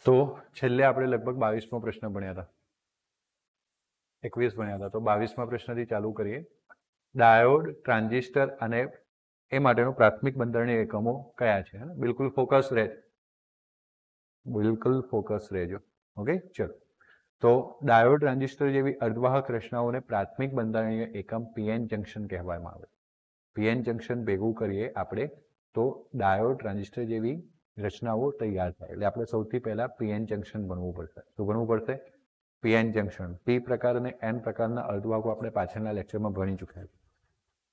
તો છેલ્લે આપણે લગભગ 22મો પ્રશ્ન ભણ્યા હતા, 21 ભણ્યા હતા, તો 22મા પ્રશ્નથી ચાલુ કરીએ. ડાયોડ, ટ્રાન્ઝિસ્ટર અને એ માટેનું પ્રાથમિક બંધારણીય એકમો કયા છે? બિલકુલ ફોકસ રહે, બિલકુલ ફોકસ રહેજો. ઓકે, ચલો. તો ડાયોડ, ટ્રાન્ઝિસ્ટર જેવી અર્ધવાહક રચનાઓને પ્રાથમિક બંધારણીય એકમ પીએન જંક્શન કહેવામાં આવે. પીએન જંક્શન ભેગું કરીએ આપણે તો ડાયોડ, ટ્રાન્ઝિસ્ટર જેવી રચનાઓ તૈયાર થાય. એટલે આપણે સૌથી પહેલા પીએન જંક્શન ભણવું પડશે. શું ભણવું પડશે? PN junction. પી પ્રકાર અને એન પ્રકારના અર્ધવાહકો આપણે પાછળના લેક્ચરમાં ભણી ચૂક્યા છે.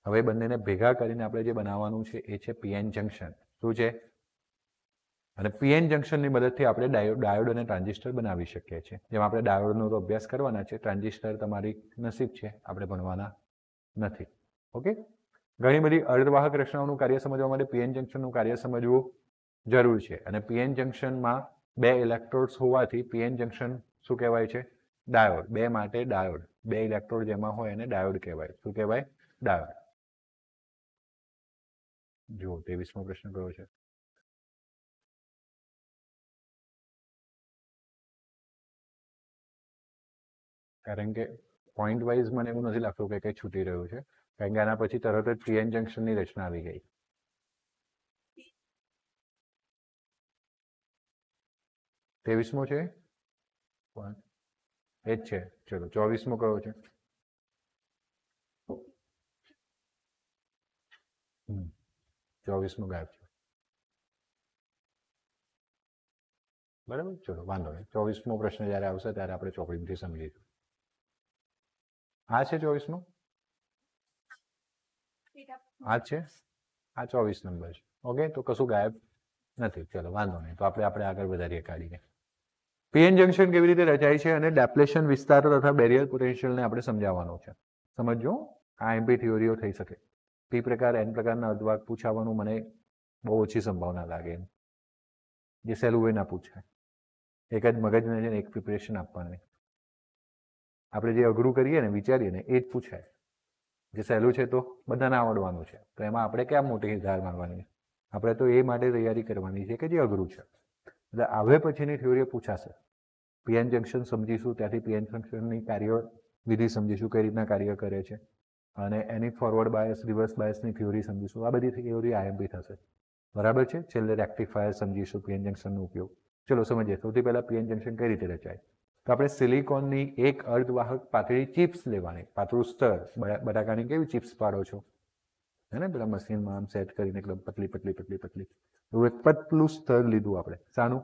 હવે બંનેને ભેગા કરીને આપણે જે બનાવવાનું છે એ છે પીએન જંક્શન. શું છે? અને પીએન જંક્શનની મદદથી આપણે ડાયોડ અને ટ્રાન્ઝિસ્ટર બનાવી શકીએ છીએ. જેમ આપણે ડાયોડનો તો અભ્યાસ કરવાના છે, ટ્રાન્ઝિસ્ટર તમારી નસીબ છે, આપણે ભણવાના નથી. ઓકે, ઘણી બધી અર્ધવાહક રચનાઓનું કાર્ય સમજવા માટે પીએન જંક્શનનું કાર્ય સમજવું જરૂર છે. અને પીએન જંક્શનમાં 2 ઇલેક્ટ્રોડ્સ હોવાથી પીએન જંક્શન શું કહેવાય છે? ડાયોડ. 2 માટે ડાયોડ. 2 ઇલેક્ટ્રોડ જેમાં હોય એને ડાયોડ કહેવાય. શું કહેવાય? ડાયોડ. જુઓ 23મો પ્રશ્ન કયો છે? કારણ કે પોઈન્ટ વાઇઝ મને એવું નથી લાગતું કે કંઈ છૂટી રહ્યું છે, કારણ કે આના પછી તરત જ પીએન જંક્શનની રચના આવી ગઈ. ત્રેવીસમો છે એ જ છે. ચલો 24મો કયો છે? 24મો ગાયબ છે. બરાબર, ચલો વાંધો નહીં. 24મો પ્રશ્ન જ્યારે આવશે ત્યારે આપણે ચોપડીથી સમજીશું. આ છે 24મો? આ છે, આ 24 નંબર છે. ઓકે, તો કશું ગાયબ નથી. ચલો વાંધો નહીં, તો આપણે આગળ વધારીએ કાઢીએ. પીએન જંક્શન કેવી રીતે રચાય છે અને ડેપ્લેશન વિસ્તારો તથા બેરિયર પોટેન્શિયલને આપણે સમજાવવાનું છે. સમજો, આ એમપી થિયોરીઓ થઈ શકે. પી પ્રકાર, એન પ્રકારના અર્ધવાહક પૂછાવાનું મને બહુ ઓછી સંભાવના લાગે. જે સહેલું હોય ના પૂછાય. એક જ મગજને છે ને એક પ્રિપરેશન આપવાની. આપણે જે અઘરું કરીએ ને, વિચારીએ ને, એ જ પૂછાય. જે સહેલું છે તો બધાને આવડવાનું છે, તો એમાં આપણે ક્યાં મોટી ધાર મારવાની? આપણે તો એ માટે તૈયારી કરવાની છે કે જે અઘરું છે. એટલે હવે પછીની થિયોરીઓ પૂછાશે. પીએન જંક્શન સમજીશું, ત્યાંથી પીએન જંક્શનની કાર્યવિધિ સમજીશું, કઈ રીતના કાર્ય કરે છે, અને એની ફોરવર્ડ બાયસ, રિવર્સ બાયસની થિયોરી સમજીશું. આ બધી થિયોરી આઈએમપી થશે. બરાબર છે. છેલ્લે રેક્ટિફાયર સમજીશું, પીએન જંક્શનનો ઉપયોગ. ચલો સમજીએ. સૌથી પહેલા પીએન જંક્શન કઈ રીતે રચાય? તો આપણે સિલિકોનની એક અર્ધવાહક પાતળી ચિપ્સ લેવાની. પાતળું સ્તર, બટાકાની કેવી ચિપ્સ પાડો છો, હે ને, પેલા મશીનમાં આમ સેટ કરીને એકદમ પતલી પતલી પતલી પતલી, એવું એક પતલું સ્તર લીધું આપણે. શાનું?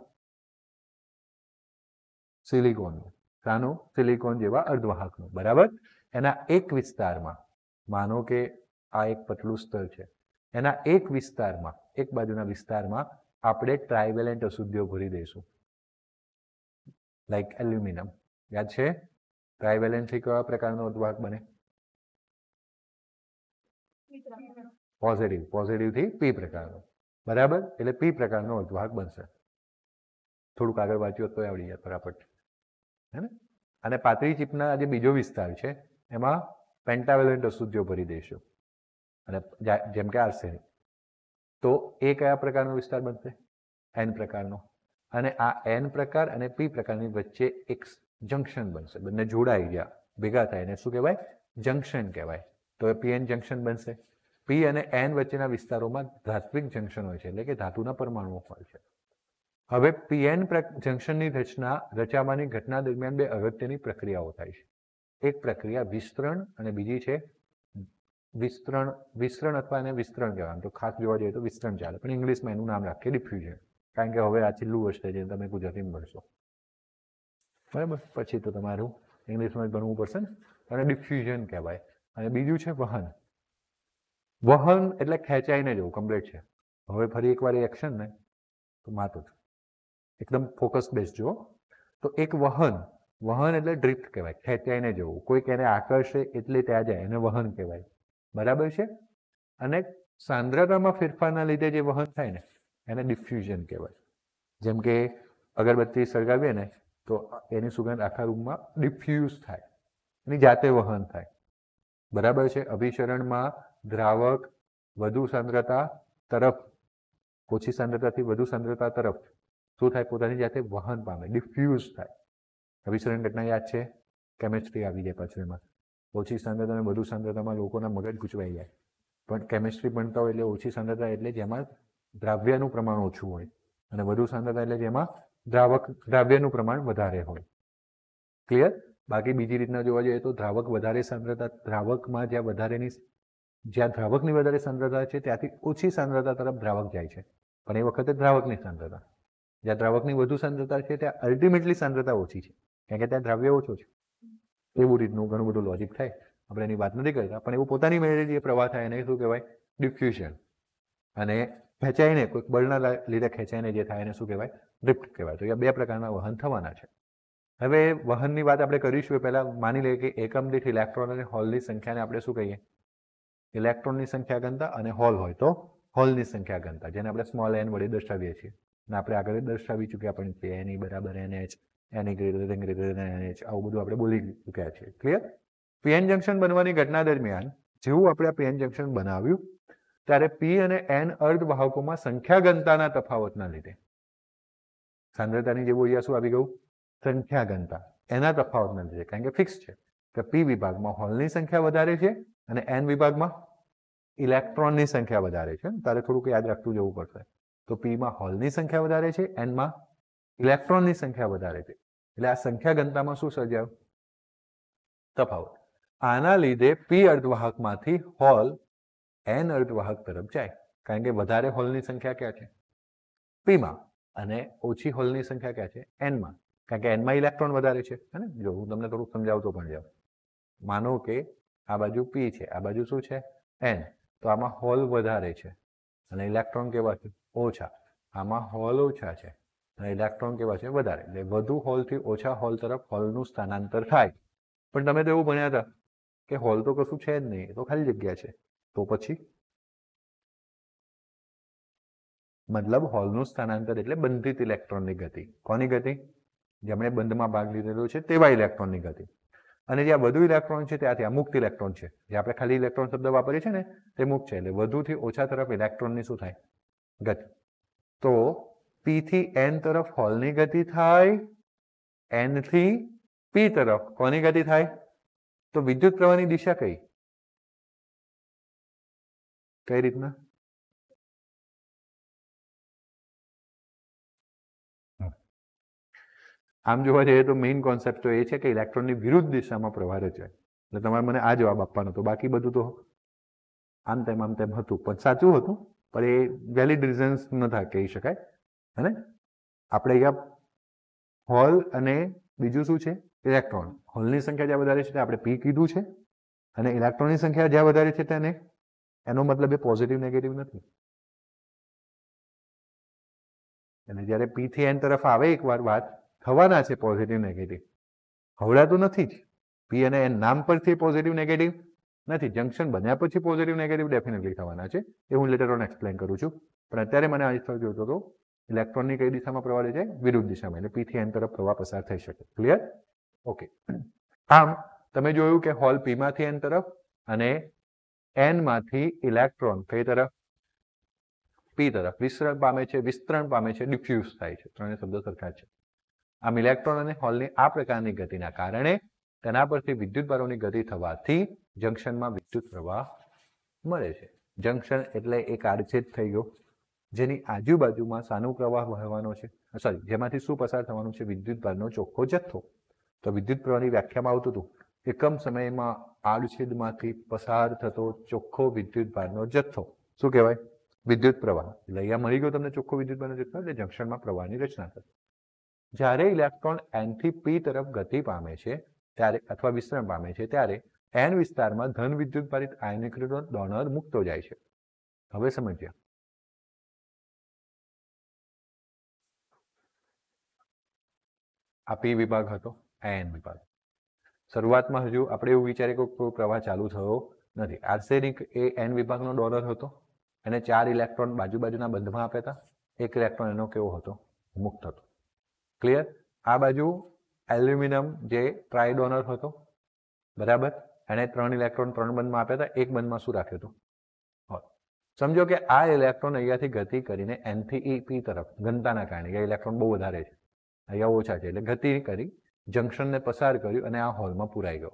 સિલિકોનનું. શાનું? સિલિકોન જેવા અર્ધવાહકનું. બરાબર. એના એક વિસ્તારમાં, માનો કે આ એક પતલું સ્તર છે, એના એક વિસ્તારમાં, એક બાજુના વિસ્તારમાં આપણે ટ્રાઇવેલેન્ટ અશુદ્ધિઓ ભરી દઈશું. Like aluminium. યાદ છે? ટ્રાઇવેલેન્ટથી કયા પ્રકારનો અર્ધવાહક બને? પોઝિટિવ. પોઝિટિવથી પી પ્રકારનો. બરાબર. એટલે પી પ્રકારનો અર્ધવાહક બનશે. થોડુંક આગળ વાંચ્યું તો આવડી જાય ફટાફટ, હે ને? અને પાતળી ચીપના જે બીજો વિસ્તાર છે એમાં પેન્ટાવેલેન્ટ અશુદ્ધિઓ ભરી દઈશું, અને જેમ કે આર્સેનિક. તો એ કયા પ્રકારનો વિસ્તાર બનશે? એન પ્રકારનો. અને આ એન પ્રકાર અને પી પ્રકારની વચ્ચે એક જંક્શન બનશે. બંને જોડાઈ ગયા, ભેગા થાય એને શું કહેવાય? જંક્શન કહેવાય. તો એ પીએન જંક્શન બનશે. પી અને એન વચ્ચેના વિસ્તારોમાં ધાત્વિક જંક્શન હોય છે, એટલે કે ધાતુના પરમાણુઓ હોય છે. હવે પીએન જંક્શનની રચાવાની ઘટના દરમિયાન 2 અગત્યની પ્રક્રિયાઓ થાય છે. એક પ્રક્રિયા વિસ્તરણ અને બીજી છે વિસ્તરણ અથવા એને વિસ્તરણ કહેવાય. તો ખાસ જોવા જઈએ તો વિસ્તરણ ચાલે, પણ ઇંગ્લિશમાં એનું નામ રાખીએ ડિફ્યુઝન, કારણ કે હવે આ છેલ્લું વર્ષ છે જે તમે ગુજરાતીમાં ભણશો. બરાબર. પછી તો તમારું ઇંગ્લિશમાં જ ભણવું પડશે ને. અને ડિફ્યુઝન કહેવાય. અને બીજું છે વહન. વહન એટલે ખેંચાઈને જવું, કમ્પ્લીટ છે. હવે ફરી એકવાર એ એક્શન ને તો માથું એકદમ ફોકસ બેસજો. તો એક વહન, વહન એટલે ડ્રિફ્ટ કહેવાય, ખેંચાઈને જવું. કોઈક એને આકર્ષે એટલે ત્યાં જાય, એને વહન કહેવાય. બરાબર છે. અને સાંદ્રતામાં ફેરફારના લીધે જે વહન થાય ને એને ડિફ્યુઝન કહેવાય. જેમ કે અગરબત્તી સળગાવીએ ને તો એની સુગંધ આખા રૂમમાં ડિફ્યુઝ થાય, એની જાતે વહન થાય. બરાબર છે. અભિસરણમાં દ્રાવક વધુ સાંદ્રતા તરફ, ઓછી સાંદ્રતાથી વધુ સાંદ્રતા તરફ શું થાય? પોતાની જાતે વહન પામે, ડિફ્યુઝ થાય. અભિસરણ ઘટના યાદ છે? કેમિસ્ટ્રી આવી જાય પાછું એમાં. ઓછી સાંદ્રતા અને વધુ સાંદ્રતામાં લોકોના મગજ ગૂંચવાઈ જાય. પણ કેમિસ્ટ્રી ભણતા હોય એટલે ઓછી સાંદ્રતા એટલે જેમાં દ્રાવ્યનું પ્રમાણ ઓછું હોય, અને વધુ સાંદ્રતા એટલે જેમાં દ્રાવ્યનું પ્રમાણ વધારે હોય. ક્લિયર? બાકી બીજી રીતના જોવા જઈએ તો દ્રાવક વધારે સાંદ્રતા, દ્રાવકમાં જ્યાં દ્રાવકની વધારે સાંદ્રતા છે ત્યાંથી ઓછી સાંદ્રતા તરફ દ્રાવક જાય છે, પણ એ વખતે દ્રાવકની સાંદ્રતા. જ્યાં દ્રાવકની વધુ સાંદ્રતા છે ત્યાં અલ્ટિમેટલી સાંદ્રતા ઓછી છે, કારણ કે ત્યાં દ્રાવ્ય ઓછો છે. એવું રીતનું ઘણું બધું લોજિક થાય. આપણે એની વાત નથી કરતા, પણ એવું પોતાની મેળે જે પ્રવાહ થાય એને શું કહેવાય? ડિફ્યુઝન. અને ખેંચાઈને કોઈક બળના લીધે ખેંચાઈને જે થાય એને શું કહેવાય? ડ્રિફ્ટ કહેવાય. તો એ બે પ્રકારના વહન થવાના છે. હવે વહનની વાત આપણે કરીશું એ પહેલાં માની લઈએ કે એકમ દીઠ ઇલેક્ટ્રોન અને હોલની સંખ્યાને આપણે શું કહીએ? ઇલેક્ટ્રોનની સંખ્યા ગણતા, અને હોલ હોય તો હોલની સંખ્યા ગણતા, જેને આપણે સ્મોલ એન વડે દર્શાવીએ છીએ. અને આપણે આગળ દર્શાવી ચૂક્યા પણ છીએ, એની બરાબર NH, એની ગ્રેટર ધેન NH, આવું બધું આપણે બોલી ચૂક્યા છીએ. ક્લિયર? પીએન જંકશન બનવાની ઘટના દરમિયાન જેવું આપણે આ પીએન જંકશન બનાવ્યું ત્યારે પી અને એન અર્ધવાહકોમાં સંખ્યા ઘનતાના તફાવતના લીધે સાંદ્રતાની જેવું અહીંયા શું આવી ગયું? સંખ્યા ઘનતા. એના તફાવતના લીધે, કારણ કે ફિક્સ છે કે પી વિભાગમાં હોલની સંખ્યા વધારે છે અને એન વિભાગમાં ઇલેક્ટ્રોનની સંખ્યા વધારે છે. તારે થોડુંક યાદ રાખતું જવું પડશે. તો પીમાં હોલની સંખ્યા વધારે છે, એનમાં ઇલેક્ટ્રોનની સંખ્યા વધારે છે. એટલે આ સંખ્યા ઘનતામાં શું સર્જાયું? તફાવત. આના લીધે પી અર્ધવાહકમાંથી હોલ એન અર્ધવાહક તરફ જાય, કારણ કે વધારે હોલની સંખ્યા ક્યાં છે? પીમાં, અને ઓછી હોલની સંખ્યા ક્યાં છે? એનમાં, કારણ કે એનમાં ઇલેક્ટ્રોન વધારે છે. ને જો હું તમને થોડુંક સમજાવતો પણ જાઉં. માનો કે આ બાજુ પી છે, આ બાજુ શું છે? એન. તો આમાં હોલ વધારે છે અને ઇલેક્ટ્રોન કેવા છે? ઓછા. આમાં હોલ ઓછા છે અને ઇલેક્ટ્રોન કેવા છે? વધારે. એટલે વધુ હોલથી ઓછા હોલ તરફ હોલનું સ્થાનાંતર થાય. પણ તમે તો એવું ભણ્યા હતા કે હોલ તો કશું છે જ નહીં, એ તો ખાલી જગ્યા છે. તો પછી મતલબ હોલનું સ્થાનાંતર એટલે બંધિત ઇલેક્ટ્રોનની ગતિ. કોની ગતિ? જેમણે બંધમાં ભાગ લીધેલો છે તેવા ઇલેક્ટ્રોનની ગતિ. અને જ્યાં વધુ ઇલેક્ટ્રોન છે ત્યાંથી આ મુક્ત ઇલેક્ટ્રોન છે, જે આપણે ખાલી ઇલેક્ટ્રોન શબ્દ વાપરીએ છીએ ને તે મુક્ત છે. એટલે વધુથી ઓછા તરફ ઇલેક્ટ્રોનની શું થાય? ગતિ. તો પી થી એન તરફ હોલની ગતિ થાય, એન થી પી તરફ કોની ગતિ થાય? તો વિદ્યુત પ્રવાહની દિશા કઈ રીતના? આમ જોવા જઈએ તો મેઇન કોન્સેપ્ટ તો એ છે કે ઇલેક્ટ્રોનની વિરુદ્ધ દિશામાં પ્રવાહ રચાય. એટલે તમારે મને આ જવાબ આપવાનો હતો, બાકી બધું તો આમ તેમ હતું, પણ સાચું હતું, પણ એ વેલિડ રીઝન્સ નતા કહી શકાય. અને આપણે અહીંયા હોલ અને બીજું શું છે? ઇલેક્ટ્રોન. હોલની સંખ્યા જ્યાં વધારે છે ત્યાં આપણે પી કીધું છે, અને ઇલેક્ટ્રોનની સંખ્યા જ્યાં વધારે છે તેને એનો મતલબ એ પોઝિટિવ નેગેટિવ નથી. અને જ્યારે પી થી એન તરફ આવે એકવાર વાત થવાના છે પોઝિટિવ નેગેટિવ, હવડાતું નથી જ. પી અને એન નામ પરથી પોઝિટિવ નેગેટિવ નથી, જંક્શન બન્યા પછી પોઝિટિવ નેગેટિવ ડેફિનેટલી થવાના છે. એ હું લેટર ઓન એક્સપ્લેન કરું છું. પણ અત્યારે મને આ સ્થળ જોતો હતો ઇલેક્ટ્રોનની કઈ દિશામાં પ્રવાહ લઈ જાય? વિરુદ્ધ દિશામાં. એટલે પી થી એન તરફ પ્રવાહ પસાર થઈ શકે. ક્લિયર? ઓકે. આમ તમે જોયું કે હોલ પી માંથી એન તરફ અને એન માંથી ઇલેક્ટ્રોન કઈ તરફ? પી તરફ વિસ્તરણ પામે છે, ડિફ્યુઝ થાય છે. ત્રણેય શબ્દો સરખા છે. આમ ઇલેક્ટ્રોન અને હોલની આ પ્રકારની ગતિના કારણે તેના પરથી વિદ્યુતભારોની ગતિ થવાથી જંક્શનમાં વિદ્યુત પ્રવાહ મળે છે. જંક્શન એટલે એક આડછેદ થઈ ગયો, જેની આજુબાજુમાં શાનો પ્રવાહ વહેવાનો છે? જેમાંથી શું પસાર થવાનું છે? વિદ્યુતભારનો ચોખ્ખો જથ્થો. તો વિદ્યુત પ્રવાહની વ્યાખ્યામાં આવતું હતું એકમ સમયમાં આડછેદમાંથી પસાર થતો ચોખ્ખો વિદ્યુતભારનો જથ્થો શું કહેવાય? વિદ્યુત પ્રવાહ. એટલે અહીંયા મળી ગયો તમને ચોખ્ખો વિદ્યુતભારનો જથ્થો, એટલે જંક્શનમાં પ્રવાહની રચના થશે. જ્યારે ઇલેક્ટ્રોન એન થી પી તરફ ગતિ પામે છે ત્યારે અથવા વિસ્તરણ પામે છે ત્યારે એન વિસ્તારમાં ધન વિદ્યુતભારિત આયનીકૃત ડોનર મુક્તો જાય છે. હવે સમજ્યા? આ પી વિભાગ હતો, આ એન વિભાગ. શરૂઆતમાં હજુ આપણે એવું વિચારીએ કે કોઈ પ્રવાહ ચાલુ થયો નથી. આર્સેનિક એ એન વિભાગનો ડોનર હતો, એને 4 ઇલેક્ટ્રોન બાજુના બંધમાં આપ્યા હતા. એક ઇલેક્ટ્રોન એનો કેવો હતો? મુક્ત હતો. ક્લિયર? આ બાજુ એલ્યુમિનિયમ જે ટ્રાય ડોનર હતો, બરાબર, એને 3 ઇલેક્ટ્રોન 3 બંધમાં આપ્યા હતા. એક બંધમાં શું રાખ્યું હતું? સમજો કે આ ઇલેક્ટ્રોન અહીંયાથી ગતિ કરીને n થી e p તરફ ઘનતાના કારણે અહીંયા ઇલેક્ટ્રોન બહુ વધારે છે, અહીંયા ઓછા છે, એટલે ગતિ કરી જંક્શનને પસાર કર્યું અને આ હોલમાં પુરાઈ ગયો.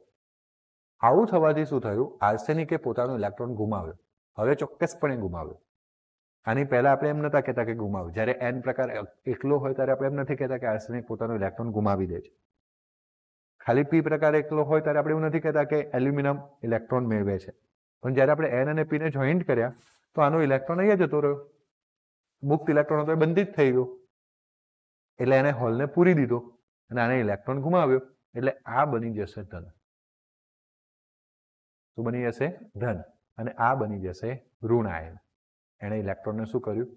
આવું થવાથી શું થયું? આર્સેનિકે પોતાનો ઇલેક્ટ્રોન ગુમાવ્યો. હવે ચોક્કસપણે ગુમાવ્યો. આની પહેલા આપણે એમ નતા કહેતા કે ગુમાવ્યું. જ્યારે n પ્રકાર એકલો હોય ત્યારે આપણે એમ નથી કહેતા કે આર્સેનિક પોતાનો ઇલેક્ટ્રોન ગુમાવી દે છે. ખાલી p પ્રકાર એકલો હોય ત્યારે આપણે એવું નથી કહેતા કે એલ્યુમિનિયમ ઇલેક્ટ્રોન મેળવે છે. પણ જ્યારે આપણે n અને p ને જોઈન્ટ કર્યા તો આનો ઇલેક્ટ્રોન અહીંયા જતો રહ્યો. મુક્ત ઇલેક્ટ્રોન હતો એ બંધિત થઈ ગયો, એટલે એને હોલને પૂરી દીધો અને આને ઇલેક્ટ્રોન ગુમાવ્યો, એટલે આ બની જશે ધન. શું બની જશે? ધન. અને આ બની જશે ઋણ આયન. એણે ઇલેક્ટ્રોનને શું કર્યું?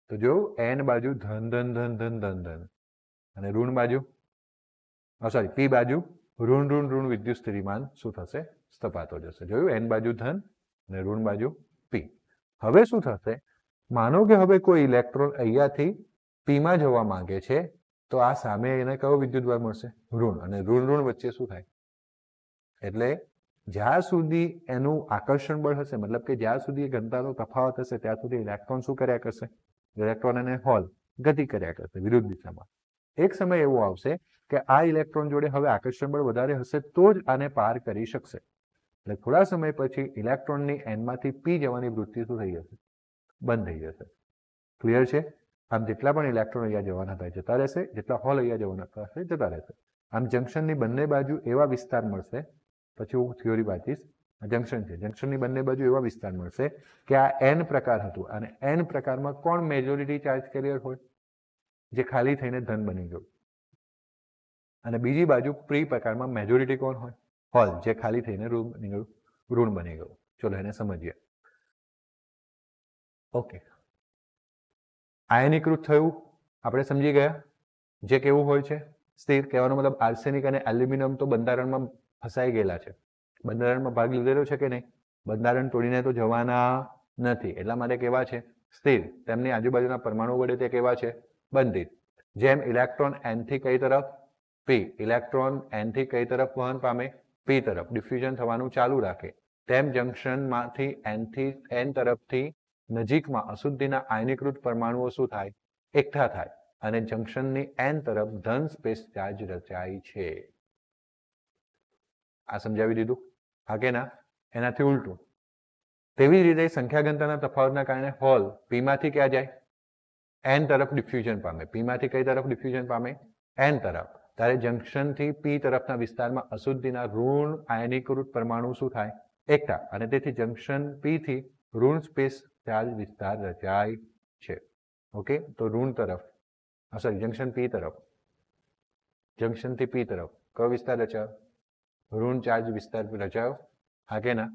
તો જો n બાજુ ધન ધન ધન ધન ધન ધન અને ઋણ બાજુ સોરી p બાજુ ઋણ ઋણ ઋણ વિદ્યુત સ્થિતિમાન શું થશે? સ્થપાતો જશે. જોયું? n બાજુ ધન અને ઋણ બાજુ p. હવે શું થશે? માનો કે હવે કોઈ ઇલેક્ટ્રોન અહીંયાથી p માં જવા માંગે છે, તો આ સામે એને કયો વિદ્યુતભાર મળશે? ઋણ. અને ઋણ ઋણ વચ્ચે શું થાય? એટલે જ્યાં સુધી એનું આકર્ષણ બળ હશે, મતલબ કે જ્યાં સુધી ઘનતાનો તફાવત હશે ત્યાં સુધી ઇલેક્ટ્રોન શું કર્યા કરશે? ઇલેક્ટ્રોન અને હોલ ગતિ કર્યા કરશે વિરુદ્ધ દિશામાં. એક સમય એવો આવશે કે આ ઇલેક્ટ્રોન જોડે હવે આકર્ષણ બળ વધારે હશે તો જ આને પાર કરી શકશે. એટલે થોડા સમય પછી ઇલેક્ટ્રોનની n માંથી p જવાની વૃત્તિ શું થઈ જશે? બંધ થઈ જશે. ક્લિયર છે? આમ જેટલા પણ ઇલેક્ટ્રોન અહીંયા જવાના હતા જતા રહેશે, જેટલા હોલ અહીંયા જવાના હતા જતા રહેશે. આમ જંક્શનની બંને બાજુ એવા વિસ્તાર મળશે, પછી હું થિયોરી વાંચીશ. જંક્શન છે, જંક્શનની બંને બાજુ એવા વિસ્તાર મળશે કે આ n પ્રકાર હતું અને n પ્રકારમાં કોણ મેજોરિટી ચાર્જ કેરિયર હોય? જે ખાલી થઈને ધન બની ગયું. અને બીજી બાજુ p પ્રકારમાં મેજોરિટી કોણ હોય? હોલ, જે ખાલી થઈને ઋણ બની ગયું. ચલો એને સમજીએ. ઓકે, આયનીકૃત થયું આપણે સમજી ગયા. જે કેવું હોય છે? સ્થિર. કહેવાનો મતલબ આર્સેનિક અને એલ્યુમિનિયમ તો બંધારણમાં ફસાઈ ગયેલા છે. બંધારણમાં ભાગ લીધેલો છે કે નહીં? બંધારણ તોડીને તો જવાના નથી. એટલા માટે કેવા છે? સ્થિર. તેમની આજુબાજુના પરમાણુ વડે તે કેવા છે? બંધિત. જેમ ઇલેક્ટ્રોન n થી કઈ તરફ? p. ઇલેક્ટ્રોન n થી કઈ તરફ વહન પામે? p તરફ ડિફ્યુઝન થવાનું ચાલુ રાખે. તેમ જંક્શનમાંથી n થી n તરફથી નજીકમાં અશુદ્ધિના આયનીકૃત પરમાણુઓ શું થાય? એકઠા થાય અને જંક્શનની n તરફ ધન સ્પેસ ચાર્જ રચાય છે. આ સમજાવી દીધું? હા કે ના? એનાથી ઉલટું. તેવી જ રીતે સંખ્યા ઘનતાના તફાવતના કારણે હોલ p માંથી ક્યાં જાય? n તરફ ડિફ્યુઝન પામે. p માંથી કઈ તરફ ડિફ્યુઝન પામે? n તરફ. ત્યારે જંક્શનથી p તરફના વિસ્તારમાં અશુદ્ધિના ઋણ આયનીકૃત પરમાણુ શું થાય? એકઠા. અને તેથી જંક્શન p થી ઋણ સ્પેસ ચાર્જ વિસ્તાર રચાય છે. ઓકે, તો ઋણ તરફ સોરી જંક્શન p તરફ, જંક્શનથી p તરફ કયો વિસ્તાર રચાયો? ઋણ ચાર્જ વિસ્તાર રચાયો. હા કે ના?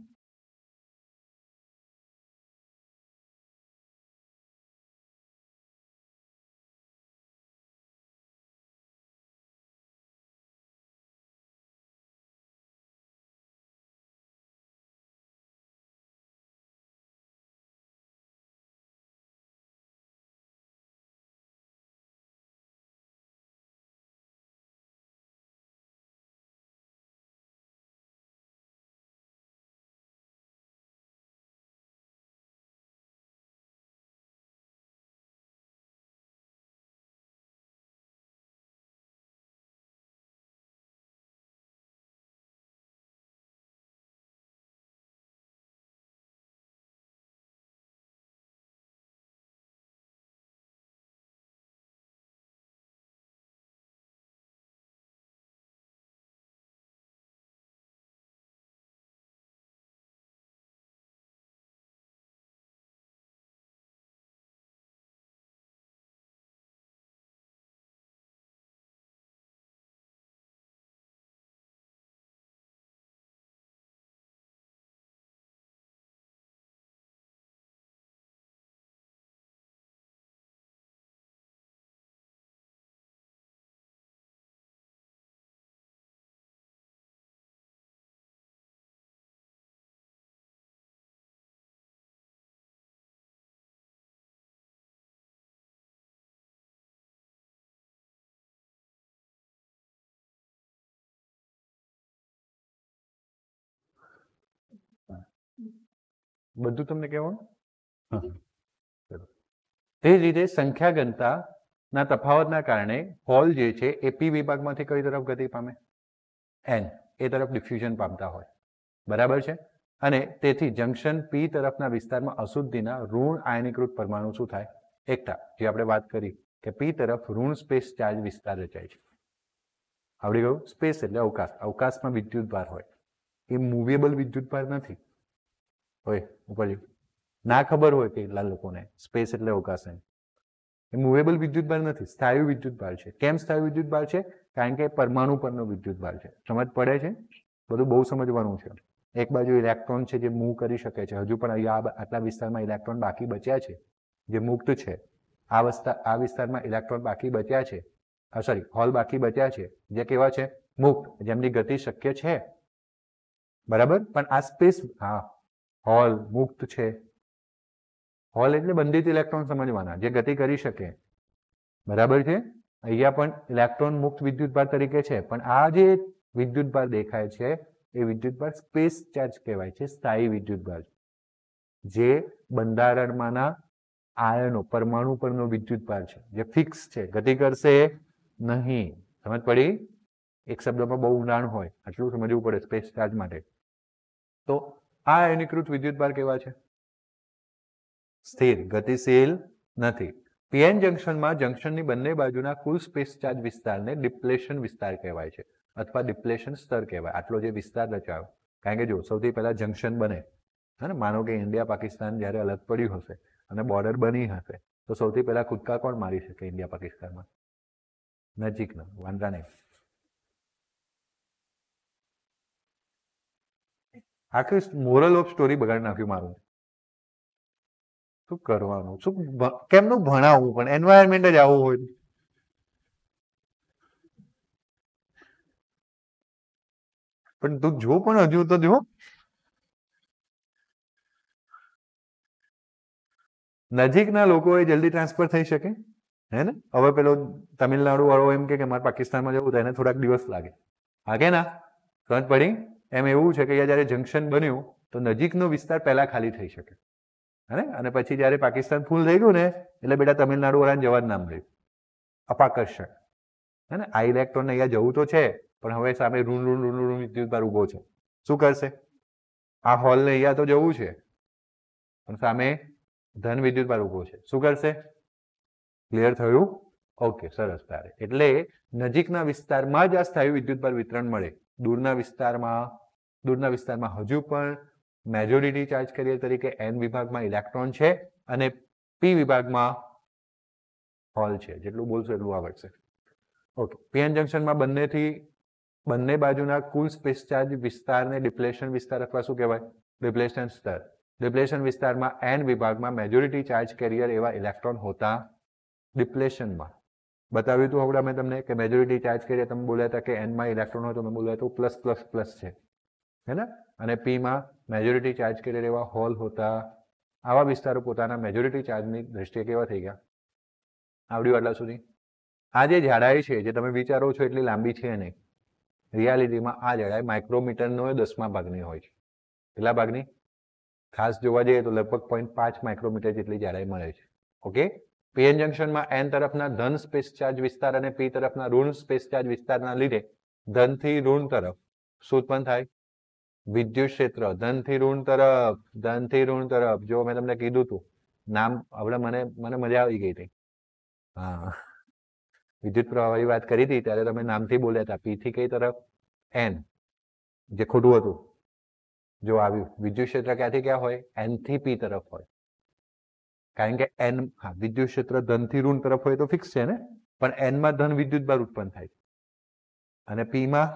બધું તમને કહેવાનું? તે જ રીતે સંખ્યા ઘનતાના તફાવતના કારણે હોલ જે છે એ પી વિભાગમાંથી કઈ તરફ ગતિ પામે? એન એ તરફ ડિફ્યુઝન પામતા હોય, બરાબર છે. અને તેથી જંક્શન પી તરફના વિસ્તારમાં અશુદ્ધિના ઋણ આયનીકૃત પરમાણુ શું થાય? એકતા. જે આપણે વાત કરી કે પી તરફ ઋણ સ્પેસ ચાર્જ વિસ્તાર રચાય છે. આવડી ગયું? સ્પેસ એટલે અવકાશ. અવકાશમાં વિદ્યુત ભાર હોય, એ મૂવેબલ વિદ્યુત ભાર નથી હોય. ઉપર ના ખબર હોય કેટલા લોકોને સ્પેસ એટલે અવકાશ, એ મૂવેબલ વિદ્યુત ભાર નથી, સ્થાયી વિદ્યુત ભાર છે. કેમ સ્થાયી વિદ્યુત ભાર છે? કારણ કે પરમાણુ પરનો વિદ્યુત ભાર છે. સમજ પડે છે? બધું બહુ સમજવાનું છે. એક બાજુ ઇલેક્ટ્રોન છે જે મૂવ કરી શકે છે, હજુ પણ અહીંયા આટલા વિસ્તારમાં ઇલેક્ટ્રોન બાકી બચ્યા છે જે મુક્ત છે. આ વિસ્તારમાં ઇલેક્ટ્રોન બાકી બચ્યા છે, સોરી હોલ બાકી બચ્યા છે જે કેવા છે? મુક્ત, જેમની ગતિ શક્ય છે, બરાબર. પણ આ સ્પેસ, હા હોલ મુક્ત છે. હોલ એટલે બંધિત ઇલેક્ટ્રોન સમજવાના જે ગતિ કરી શકે, બરાબર છે. અહીંયા પણ ઇલેક્ટ્રોન મુક્ત વિદ્યુતભાર તરીકે છે, પણ આ જે વિદ્યુતભાર દેખાય છે એ વિદ્યુતભાર સ્પેસ ચાર્જ કહેવાય છે, સ્થાયી વિદ્યુતભાર, જે બંધારણમાંના આયનો પરમાણુ પરનો વિદ્યુતભાર છે, જે ફિક્સ છે, ગતિ કરશે નહીં. સમજ પડી? એક શબ્દમાં બહુ ઊંડાણ હોય, આટલું સમજવું પડે સ્પેસ ચાર્જ માટે. તો આ આયનીકૃત વિદ્યુતભાર કેવા છે? સ્થિર, ગતિશીલ નથી. પીએન જંક્શનમાં જંક્શનની બંને બાજુના કુલ સ્પેસ ચાર્જ વિસ્તારને ડિપ્લેશન વિસ્તાર કહેવાય છે અથવા ડિપ્લેશન સ્તર કહેવાય. આટલો જે વિસ્તાર રચાયો, કારણ કે જો સૌથી પહેલા જંક્શન બને, હે ને, માનો કે ઇન્ડિયા પાકિસ્તાન જ્યારે અલગ પડ્યું હશે અને બોર્ડર બની હશે તો સૌથી પહેલા કૂદકા કોણ મારી શકે ઇન્ડિયા પાકિસ્તાનમાં? નજીકના, વાંધા નહીં. આખી મોરલ ઓફ સ્ટોરી બગાડી નાખ્યું મારું. શું કરવાનું? શું કેમનું ભણાવવું? પણ એન્વાયરમેન્ટ જ આવું હોય. પણ તું જો, પણ હજુ તો જો નજીકના લોકો એ જલ્દી ટ્રાન્સફર થઈ શકે, હે ને. હવે પેલો તમિલનાડુ વાળો એમ કે મારે પાકિસ્તાનમાં જવું તો એને થોડાક દિવસ લાગે, હાગે ના? સમજ પડી? એમ એવું છે કે જયારે જંક્શન બન્યું તો નજીકનો વિસ્તાર પહેલા ખાલી થઈ શકે, હે, અને પછી જયારે પાકિસ્તાન ફૂલ થઈ ગયું ને એટલે બેટા તમિલનાડુ વાળાને જવા જ નામ રહ્યું, અપાકર્ષણ, હે ને. આ ઇલેક્ટ્રોનને અહીંયા જવું તો છે, પણ હવે સામે ઋણ ઋણ ઋણ ઋણ વિદ્યુતભાર ઉભો છે. શું કરશે? આ હોલને અહીંયા તો જવું છે, પણ સામે ધન વિદ્યુતભાર ઉભો છે. શું કરશે? ક્લિયર થયું? ઓકે, સરસ. તારે એટલે નજીકના વિસ્તારમાં જ આ સ્થાયી વિદ્યુતભાર વિતરણ મળે. દૂરના વિસ્તારમાં હજુ પણ મેજોરિટી ચાર્જ કેરિયર તરીકે એન વિભાગમાં ઇલેક્ટ્રોન છે અને પી વિભાગમાં હોલ છે. જેટલું બોલશો એટલું આવડશે. ઓકે. પીએન જંક્શનમાં બંને બાજુના કુલ સ્પેસ ચાર્જ વિસ્તારને ડિપ્લેશન વિસ્તાર અથવા શું કહેવાય? ડિપ્લેશન સ્તર. ડિપ્લેશન વિસ્તારમાં એન વિભાગમાં મેજોરિટી ચાર્જ કેરિયર એવા ઇલેક્ટ્રોન હોતા ડિપ્લેશનમાં. બતાવ્યું હતું હમણાં મેં તમને કે મેજોરિટી ચાર્જ કેરિયર તમે બોલ્યા હતા કે એનમાં ઇલેક્ટ્રોન હોય તો મેં બોલ્યા હતું પ્લસ પ્લસ પ્લસ છે, હે ને. અને પીમાં મેજોરિટી ચાર્જ કેરિયર એવા હોલ હોતા. આવા વિસ્તારો પોતાના મેજોરિટી ચાર્જની દ્રષ્ટિએ કેવા થઈ ગયા? આવડ્યું આટલા સુધી? આ જે જાડાઈ છે જે તમે વિચારો છો એટલી લાંબી છે નહીં, રિયાલિટીમાં આ જાડાઈ માઇક્રોમીટરનો 10મા ભાગની હોય છે. કેટલા ભાગની? ખાસ જોવા જઈએ તો લગભગ 0.5 માઇક્રોમીટર જેટલી જાડાઈ મળે છે. ઓકે. પીએન જંક્શનમાં એન તરફના ધન સ્પેસ ચાર્જ વિસ્તાર અને પી તરફના ઋણ સ્પેસ ચાર્જ વિસ્તારના લીધે ધનથી ઋણ તરફ શું ઉત્પન્ન થાય? વિદ્યુત ક્ષેત્ર. ધનથી ઋણ તરફ. જો મેં તમને કીધું હતું નામ, હવે મને મજા આવી ગઈ હતી. હા, વિદ્યુત પ્રવાહની વાત કરી હતી ત્યારે તમે નામથી બોલ્યા હતા. પી થી કઈ તરફ? એન, જે ખોટું હતું. જો આવ્યું વિદ્યુત ક્ષેત્ર ક્યાંથી ક્યાં હોય? એન થી પી તરફ હોય. કારણ કે એન, હા, વિદ્યુત ક્ષેત્ર ધનથી ઋણ તરફ હોય તો ફિક્સ છે ને, પણ એનમાં ધન વિદ્યુતભાર ઉત્પન્ન થાય અને પીમાં,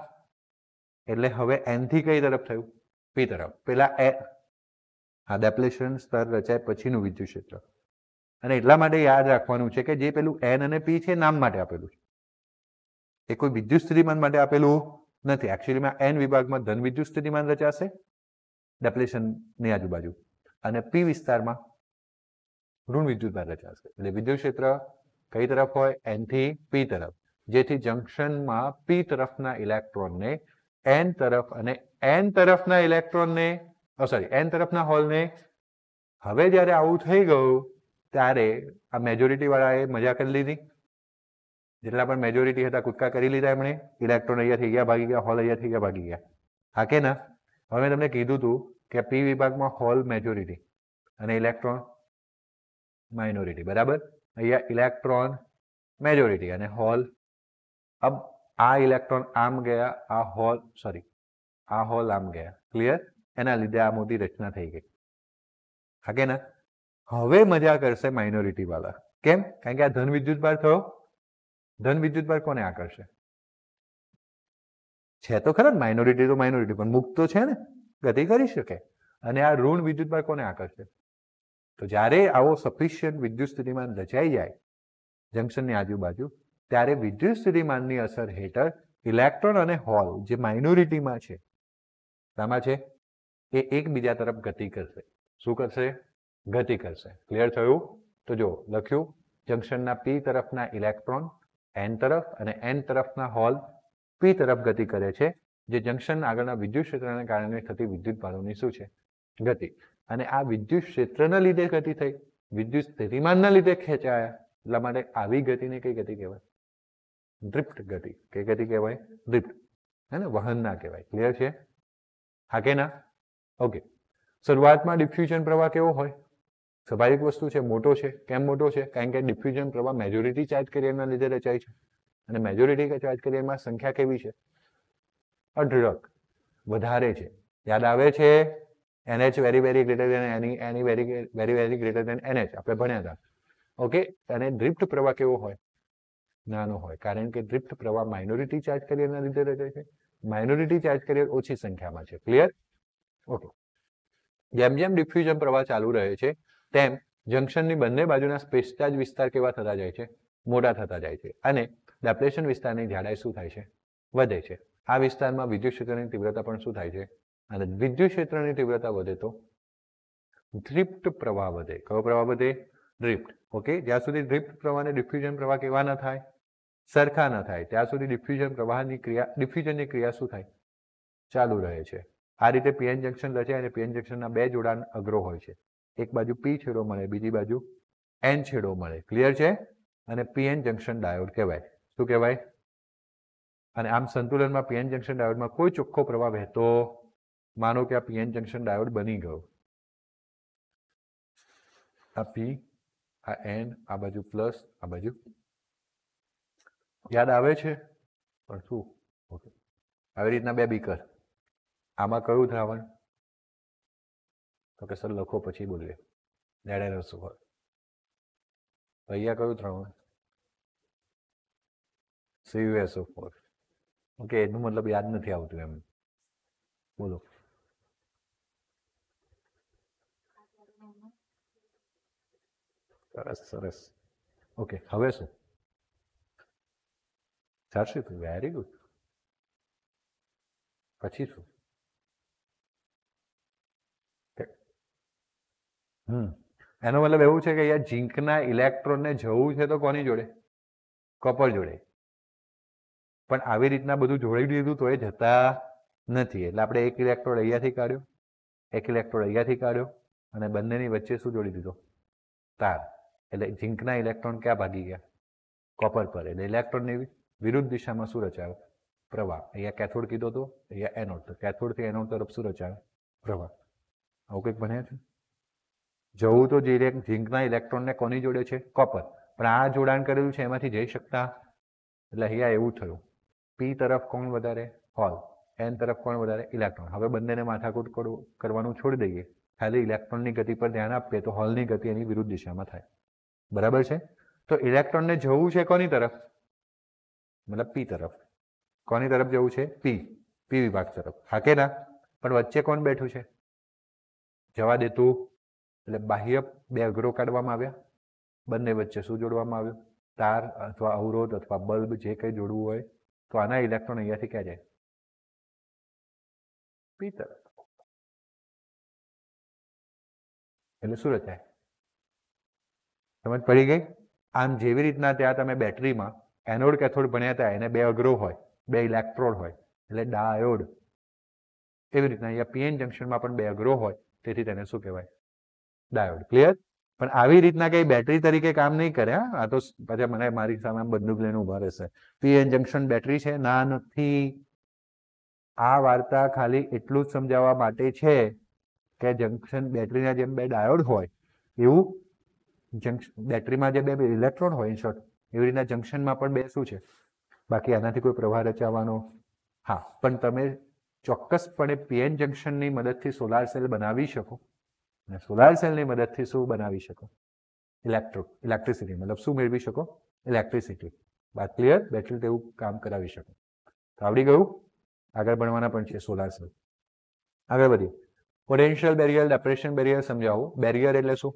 એટલે હવે એન થી કઈ તરફ થયું? પી તરફ. પેલા હા, ડેપ્લેશન સ્તર રચાય પછીનું વિદ્યુત ક્ષેત્ર. અને એટલા માટે યાદ રાખવાનું છે કે જે પેલું એન અને પી છે નામ માટે આપેલું છે, એ કોઈ વિદ્યુત સ્થિતિમાન માટે આપેલું નથી. એકચ્યુઅલીમાં એન વિભાગમાં ધન વિદ્યુત સ્થિતિમાન રચાશે ડેપ્લેશનની આજુબાજુ, અને પી વિસ્તારમાં ઋણ વિદ્યુતભાર રચાશે. એટલે વિદ્યુત ક્ષેત્ર કઈ તરફ હોય? એન થી પી તરફ. જેથી જંક્શનમાં પી તરફના ઇલેક્ટ્રોનને એન તરફ અને એન તરફના ઇલેક્ટ્રોનને, એન તરફના હોલને હવે જ્યારે આવું થઈ ગયું ત્યારે આ મેજોરિટી વાળાએ મજા કરી લીધી, જેટલા પણ મેજોરિટી હતા કૂદકા કરી લીધા એમણે, ઇલેક્ટ્રોન અહીંયાથી ગયા ભાગી ગયા, હોલ અહીંયાથી ગયા ભાગી ગયા. હા કે ના? હવે તમને કીધું હતું કે પી વિભાગમાં હોલ મેજોરિટી અને ઇલેક્ટ્રોન માઇનોરિટી, બરાબર? અહીંયા ઇલેક્ટ્રોન મેજોરિટી અને હોલ. અબ આ ઇલેક્ટ્રોન આમ ગયા, આ હોલ સોરી આ હોલ આમ ગયા. ક્લિયર? એના લીધે આ મોટી રચના થઈ ગઈ. હા કે ના? હવે મજા કરશે માઇનોરિટી વાળા. કેમ? કારણ કે આ ધન વિદ્યુત ભાર થયો. ધન વિદ્યુત ભાર કોને આકર્ષે? છે તો ખરા માઇનોરિટી, તો માઇનોરિટી પણ મુક્ત તો છે ને, ગતિ કરી શકે. અને આ ઋણ વિદ્યુત ભાર કોને આકર્ષે? તો જ્યારે આવો સફિશિયન્ટ વિદ્યુત સ્થિતિમાન રચાઈ જાય જંક્શનની આજુબાજુ, ત્યારે વિદ્યુત સ્થિતિમાનની અસર હેઠળ ઇલેક્ટ્રોન અને હોલ જે માઇનોરિટીમાં છે, શામાં છે, એ એકબીજા તરફ ગતિ કરશે. શું કરશે? ગતિ કરશે. ક્લિયર થયું? તો જો લખ્યું, જંક્શનના પી તરફના ઇલેક્ટ્રોન એન તરફ અને એન તરફના હોલ પી તરફ ગતિ કરે છે, જે જંક્શન આગળના વિદ્યુત ક્ષેત્રને કારણે થતી વિદ્યુત ભારોની શું છે? ગતિ. અને આ વિદ્યુત ક્ષેત્રના લીધે ગતિ થઈ, વિદ્યુત સ્થિતિમાનના લીધે ખેંચાયા. એટલા માટે આવી ગતિને કઈ ગતિ કહેવાય? ડ્રિફ્ટ ગતિ. કઈ ગતિ કહેવાય? ડ્રિફ્ટ. હે ને? વહન ના કહેવાય. ક્લિયર છે? હા કે ના? ઓકે. શરૂઆતમાં ડિફ્યુઝન પ્રવાહ કેવો હોય? સ્વાભાવિક વસ્તુ છે, મોટો છે. કેમ મોટો છે? કારણ કે ડિફ્યુઝન પ્રવાહ મેજોરિટી ચાર્જ કેરિયરના લીધે રચાય છે. અને મેજોરિટી ચાર્જ કેરિયરમાં સંખ્યા કેવી છે? અઢળક, વધારે છે. યાદ આવે છે? NH very very greater than any very very greater than NH આપણે ભણ્યા હતા. ઓકે. અને ડ્રિફ્ટ પ્રવાહ કેવો હોય? નાનો હોય. કારણ કે ડ્રિફ્ટ પ્રવાહ માઇનોરિટી ચાર્જ કેરિયરના લીધે રચાય છે. માઇનોરિટી ચાર્જ કેરિયર ઓછી સંખ્યામાં છે. ક્લિયર? ઓકે. જેમ જેમ ડિફ્યુઝન પ્રવાહ ચાલુ રહે છે તેમ જંક્શનની બંને બાજુના સ્પેસ ચાર્જ વિસ્તાર કેવા થતા જાય છે? મોટા થતા જાય છે. અને ડેપ્લેશન વિસ્તારની જાડાઈ શું થાય છે? વધે છે. આ વિસ્તારમાં વિદ્યુત ક્ષેત્રની તીવ્રતા પણ શું થાય છે? અને વિદ્યુત ક્ષેત્રની તીવ્રતા વધે તો ડ્રિફ્ટ પ્રવાહ વધે. કયો પ્રવાહ વધે? ડ્રિફ્ટ. ઓકે. જ્યાં સુધી ડ્રિફ્ટ પ્રવાહ અને ડિફ્યુઝન પ્રવાહ કેવા ન થાય? સરખા ન થાય ત્યાં સુધી ડિફ્યુઝનની ક્રિયા શું થાય? ચાલુ રહે છે. આ રીતે પીએન જંક્શન રચાય અને પીએન જંક્શનના બે જોડાણ અગ્રો હોય છે. એક બાજુ પી છેડો મળે, બીજી બાજુ એન છેડો મળે. ક્લિયર છે? અને પીએન જંક્શન ડાયોડ કહેવાય. શું કહેવાય? અને આમ સંતુલનમાં પીએન જંક્શન ડાયોડમાં કોઈ ચોખ્ખો પ્રવાહ વહેતો, માનો કે આ પીએન જંક્શન ડાયોડ બની ગયો. આ પી, આ એન, આ બાજુ પ્લસ, આ બાજુ. યાદ આવે છે? પણ શું? ઓકે. આવી રીતના બે બીકર. આમાં કયું દ્રાવણ? તો કે સર લખો પછી બોલીએ. NaDnSO4. અહીંયા કયું દ્રાવણ? CuSO4. ઓકે. એનું મતલબ યાદ નથી આવતું એમ. બોલો. સરસ સરસ. ઓકે. હવે શું? ચાલશે. Very good. પછી શું? એનો મતલબ એવું છે કે અહીંયા ઝીંકના ઇલેક્ટ્રોનને જવું છે તો કોની જોડે? કોપર જોડે. પણ આવી રીતના બધું જોડી દીધું તો એ જતા નથી. એટલે આપણે એક ઇલેક્ટ્રોડ અહીંયાથી કાઢ્યો, એક ઇલેક્ટ્રોડ અહીંયાથી કાઢ્યો અને બંનેની વચ્ચે શું જોડી દીધો? તાર. એટલે ઝીંકના ઇલેક્ટ્રોન ક્યાં ભાગી ગયા? કોપર પર. એટલે ઇલેક્ટ્રોનની વિરુદ્ધ દિશામાં શું રચાયો? પ્રવાહ. અહીંયા કેથોડ કીધો તો, અહીંયા એનોડ. તો કેથોડથી એનોડ તરફ શું રચાયો? પ્રવાહ. આવું કંઈક ભણ્યા છે? જવું તો ઝીંકના ઇલેક્ટ્રોનને કોની જોડે છે? કોપર. પણ આ જોડાણ કરેલું છે એમાંથી જઈ શકતા. એટલે અહીંયા એવું થયું. પી તરફ કોણ વધારે? હોલ. એન તરફ કોણ વધારે? ઇલેક્ટ્રોન. હવે બંનેને માથાકૂટ કરવાનું છોડી દઈએ. ખાલી ઇલેક્ટ્રોનની ગતિ પર ધ્યાન આપીએ તો હોલની ગતિ એની વિરુદ્ધ દિશામાં થાય. બરાબર છે? તો ઇલેક્ટ્રોનને જવું છે કોની તરફ? મતલબ પી તરફ. કોની તરફ જવું છે? પી. પી વિભાગ તરફ. હા કે ના? પણ વચ્ચે કોણ બેઠું છે? જવા દેતું. એટલે બાહ્ય બે અગ્રો કાઢવામાં આવ્યા. બંને વચ્ચે શું જોડવામાં આવ્યું? તાર અથવા અવરોધ અથવા બલ્બ જે કંઈ જોડવું હોય. તો આના ઇલેક્ટ્રોન અહીંયાથી ક્યાં જાય? પી તરફ. એટલે શું રચાય? સમજ પડી ગઈ? આમ જેવી રીતના ત્યાં તમે બેટરીમાં એનોડ કેથોડ ભણ્યા હતા, એને બે અગ્રો હોય, બે ઇલેક્ટ્રોડ હોય, એટલે ડાયોડ. એવી રીતના અહીંયા પીએન જંક્શનમાં પણ બે અગ્રો હોય, તેથી તેને શું કહેવાય? ડાયોડ. ક્લિયર? પણ આવી રીતના કઈ બેટરી તરીકે કામ નહીં કરે. આ તો પછી મને મારી સામે બંદૂક લઈને ઉભા રહેશે. પીએન જંક્શન બેટરી છે? ના, નથી. આ વાર્તા ખાલી એટલું જ સમજાવવા માટે છે કે જંક્શન બેટરીના જેમ બે ડાયોડ હોય એવું બેટરીમાં જે બે ઇલેક્ટ્રોન હોય ઇન શોર્ટ એવી રીતના જંક્શનમાં પણ બે શું છે, બાકી આનાથી કોઈ પ્રવાહ રચાવાનો. હા, પણ તમે ચોક્કસપણે પીએન જંક્શનની મદદથી સોલાર સેલ બનાવી શકો અને સોલાર સેલની મદદથી શું બનાવી શકો? ઇલેક્ટ્રિસિટી. મતલબ શું મેળવી શકો? ઇલેક્ટ્રિસિટી. વાત ક્લિયર? બેટરી તેવું કામ કરાવી શકો. તો આવડી ગયું? આગળ ભણવાના પણ છે સોલાર સેલ. આગળ વધીએ. પોટેન્શિયલ બેરિયર, ડેપ્રેશન બેરિયર સમજાવું. બેરિયર એટલે શું?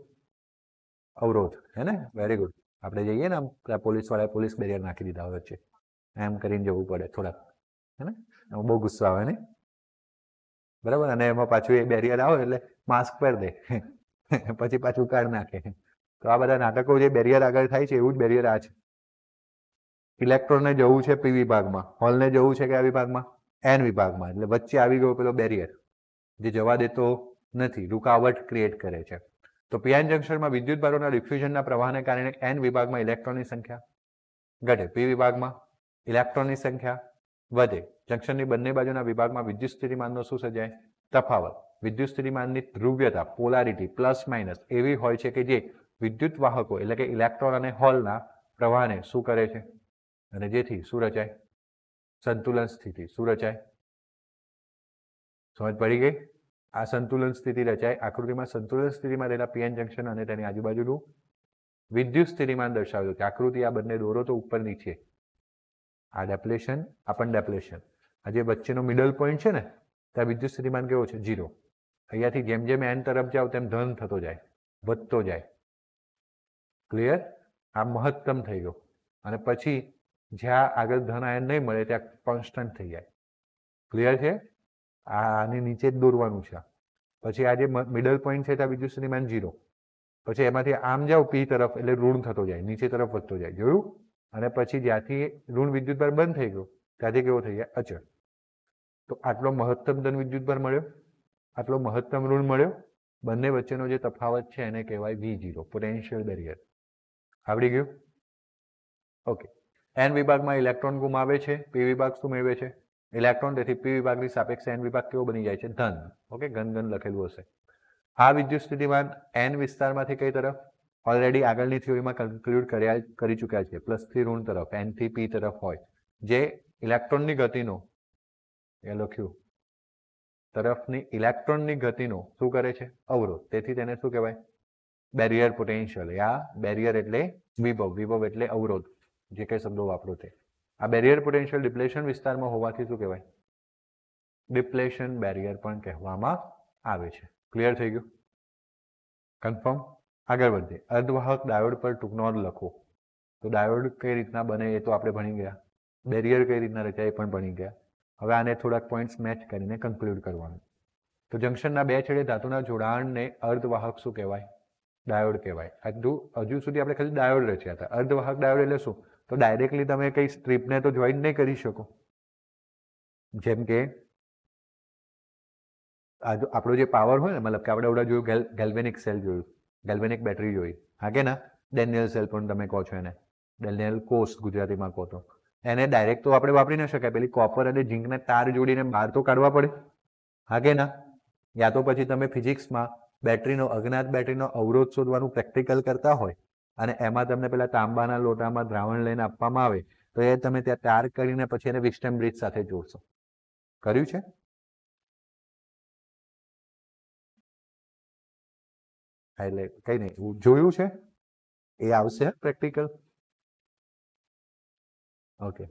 અવરોધ. હે ને? Very good. આપણે જઈએ ને આમ પોલીસ વાળા પોલીસ બેરિયર નાખી દીધા વચ્ચે, એમ કરીને જવું પડે થોડાક, હે ને? બહુ ગુસ્સો આવે ને, બરાબર? અને એમાં પાછું એ બેરિયર આવે એટલે માસ્ક પહેર દે પછી પાછું કાઢ નાખે. તો આ બધા નાટકો જે બેરિયર આગળ થાય છે એવું જ બેરિયર આ છે. ઇલેક્ટ્રોનને જવું છે પી વિભાગમાં, હોલને જવું છે કયા વિભાગમાં? એન વિભાગમાં. એટલે વચ્ચે આવી ગયો પેલો બેરિયર જે જવા દેતો નથી, રૂકાવટ ક્રિએટ કરે છે. તો પીએન જંક્શનમાં વિદ્યુત ભારોના ડિફ્યુઝનના પ્રવાહને કારણે એન વિભાગમાં ઇલેક્ટ્રોનની સંખ્યા ઘટે, પી વિભાગમાં ઇલેક્ટ્રોનની સંખ્યા વધે. જંક્શનની બંને બાજુના વિભાગમાં વિદ્યુત સ્થિતિમાનનો શું સર્જાય? તફાવત. વિદ્યુત સ્થિતિમાનની ધ્રુવ્યતા, પોલારિટી પ્લસ માઇનસ એવી હોય છે કે જે વિદ્યુત વાહકો એટલે કે ઇલેક્ટ્રોન અને હોલના પ્રવાહને શું કરે છે? અને જેથી શું રચાય? સંતુલન સ્થિતિ. શું રચાય? સમજ પડી ગઈ? આ સંતુલન સ્થિતિ રચાય. આકૃતિમાં સંતુલન સ્થિતિમાં રહેલા પીએન જંક્શન અને તેની આજુબાજુનું વિદ્યુત સ્થિતિમાન દર્શાવ્યું છે. આકૃતિ આ બંને દોરો તો ઉપર નીચે. આ ડેપ્લેશન, આ પણ ડેપ્લેશન. આ જે વચ્ચેનો મિડલ પોઈન્ટ છે ને ત્યાં વિદ્યુત સ્થિતિમાન કેવો છે? 0. અહીંયાથી જેમ જેમ એન તરફ જાવ તેમ ધન થતો જાય, વધતો જાય. ક્લિયર? આ મહત્તમ થઈ ગયો. અને પછી જ્યાં આગળ ધન આયન નહીં મળે ત્યાં કોન્સ્ટન્ટ થઈ જાય. ક્લિયર છે? આની નીચે જ દોરવાનું છે. પછી આ જે મિડલ પોઈન્ટ છે ત્યાં વિદ્યુત સ્થિતિમાન 0. પછી એમાંથી આમ જાઓ પી તરફ એટલે ઋણ થતો જાય, નીચે તરફ વધતો જાય. જોયું? અને પછી જ્યાંથી ઋણ વિદ્યુતભાર બંધ થઈ ગયો ત્યાંથી કેવો થઈ જાય? અચળ. તો આટલો મહત્તમ ધન વિદ્યુતભાર મળ્યો, આટલો મહત્તમ ઋણ મળ્યો. બંને વચ્ચેનો જે તફાવત છે એને કહેવાય V0, પોટેન્શિયલ બેરિયર. આવડી ગયું? ઓકે. એન વિભાગમાં ઇલેક્ટ્રોન ગુમાવે છે, પી વિભાગ શું મેળવે છે? ઇલેક્ટ્રોન. તેથી પી વિભાગની સાપેક્ષે એન વિભાગ કેવો બની જાય છે? ધન. ઓકે, ઘન ઘન લખેલું હશે. આ વિદ્યુત સ્થિતિમાન એન વિસ્તારમાંથી કઈ તરફ? ઓલરેડી આગળની થિયોરીમાં કન્ક્લુડ કરી ચૂક્યા છે, પ્લસથી ઋણ તરફ, એન થી પી તરફ હોય, જે ઇલેક્ટ્રોનની ગતિનો એ લખ્યું તરફની ઇલેક્ટ્રોનની ગતિનો શું કરે છે? અવરોધ. તેથી તેને શું કહેવાય? Barrier potential. આ બેરિયર એટલે વિભવ, વિભવ એટલે અવરોધ, જે કઈ શબ્દો વાપરો તે. આ બેરિયર પોટેન્શિયલ ડિપ્લેશન વિસ્તારમાં હોવાથી શું કહેવાય? ડિપ્લેશન બેરિયર પણ કહેવામાં આવે છે. ક્લિયર થઈ ગયું? કન્ફર્મ? આગળ વધીએ. અર્ધવાહક ડાયોડ પર ટૂંક નોંધ લખો. તો ડાયોડ કઈ રીતના બને એ તો આપણે ભણી ગયા. બેરિયર કઈ રીતના રચાય એ પણ ભણી ગયા. હવે આને થોડાક પોઈન્ટ્સ મેચ કરીને કન્ક્લુડ કરવાનું. તો જંક્શનના બે છેડે ધાતુના જોડાણને અર્ધવાહક શું કહેવાય? ડાયોડ કહેવાય. હજુ સુધી આપણે ખાલી ડાયોડ રચ્યા હતા. અર્ધવાહક ડાયોડ એટલે શું? તો ડાયરેક્ટલી તમે કઈ સ્ટ્રીપને તો જોઈન નહીં કરી શકો. જેમ કે આપણો જે પાવર હોય ને, મતલબ કે આપણે જોયું ગેલ્વેનિક સેલ જોયું, ગેલ્વેનિક બેટરી જોઈ, હા કે ના? ડેનિયલ સેલ પણ તમે કહો છો એને, ડેનિયલ કોષ ગુજરાતીમાં કહો તો. એને ડાયરેક્ટ તો આપણે વાપરી ન શકાય. પેલી કોપર અને ઝીંકને તાર જોડીને બહાર તો કાઢવા પડે, હા કે ના? યા તો પછી તમે ફિઝિક્સમાં અજ્ઞાત બેટરીનો અવરોધ શોધવાનું પ્રેક્ટિકલ કરતા હોય અને એમાં તમને પેલા તાંબાના લોટામાં દ્રાવણ લઈને આપવામાં આવે તો એ તમે ત્યાં તાર કરીને પછી એને વિસ્ટમ બ્રિજ સાથે જોડશો. કર્યું છે? એટલે કઈ નહીં, જોયું છે? એ આવશે પ્રેક્ટિકલ. ઓકે,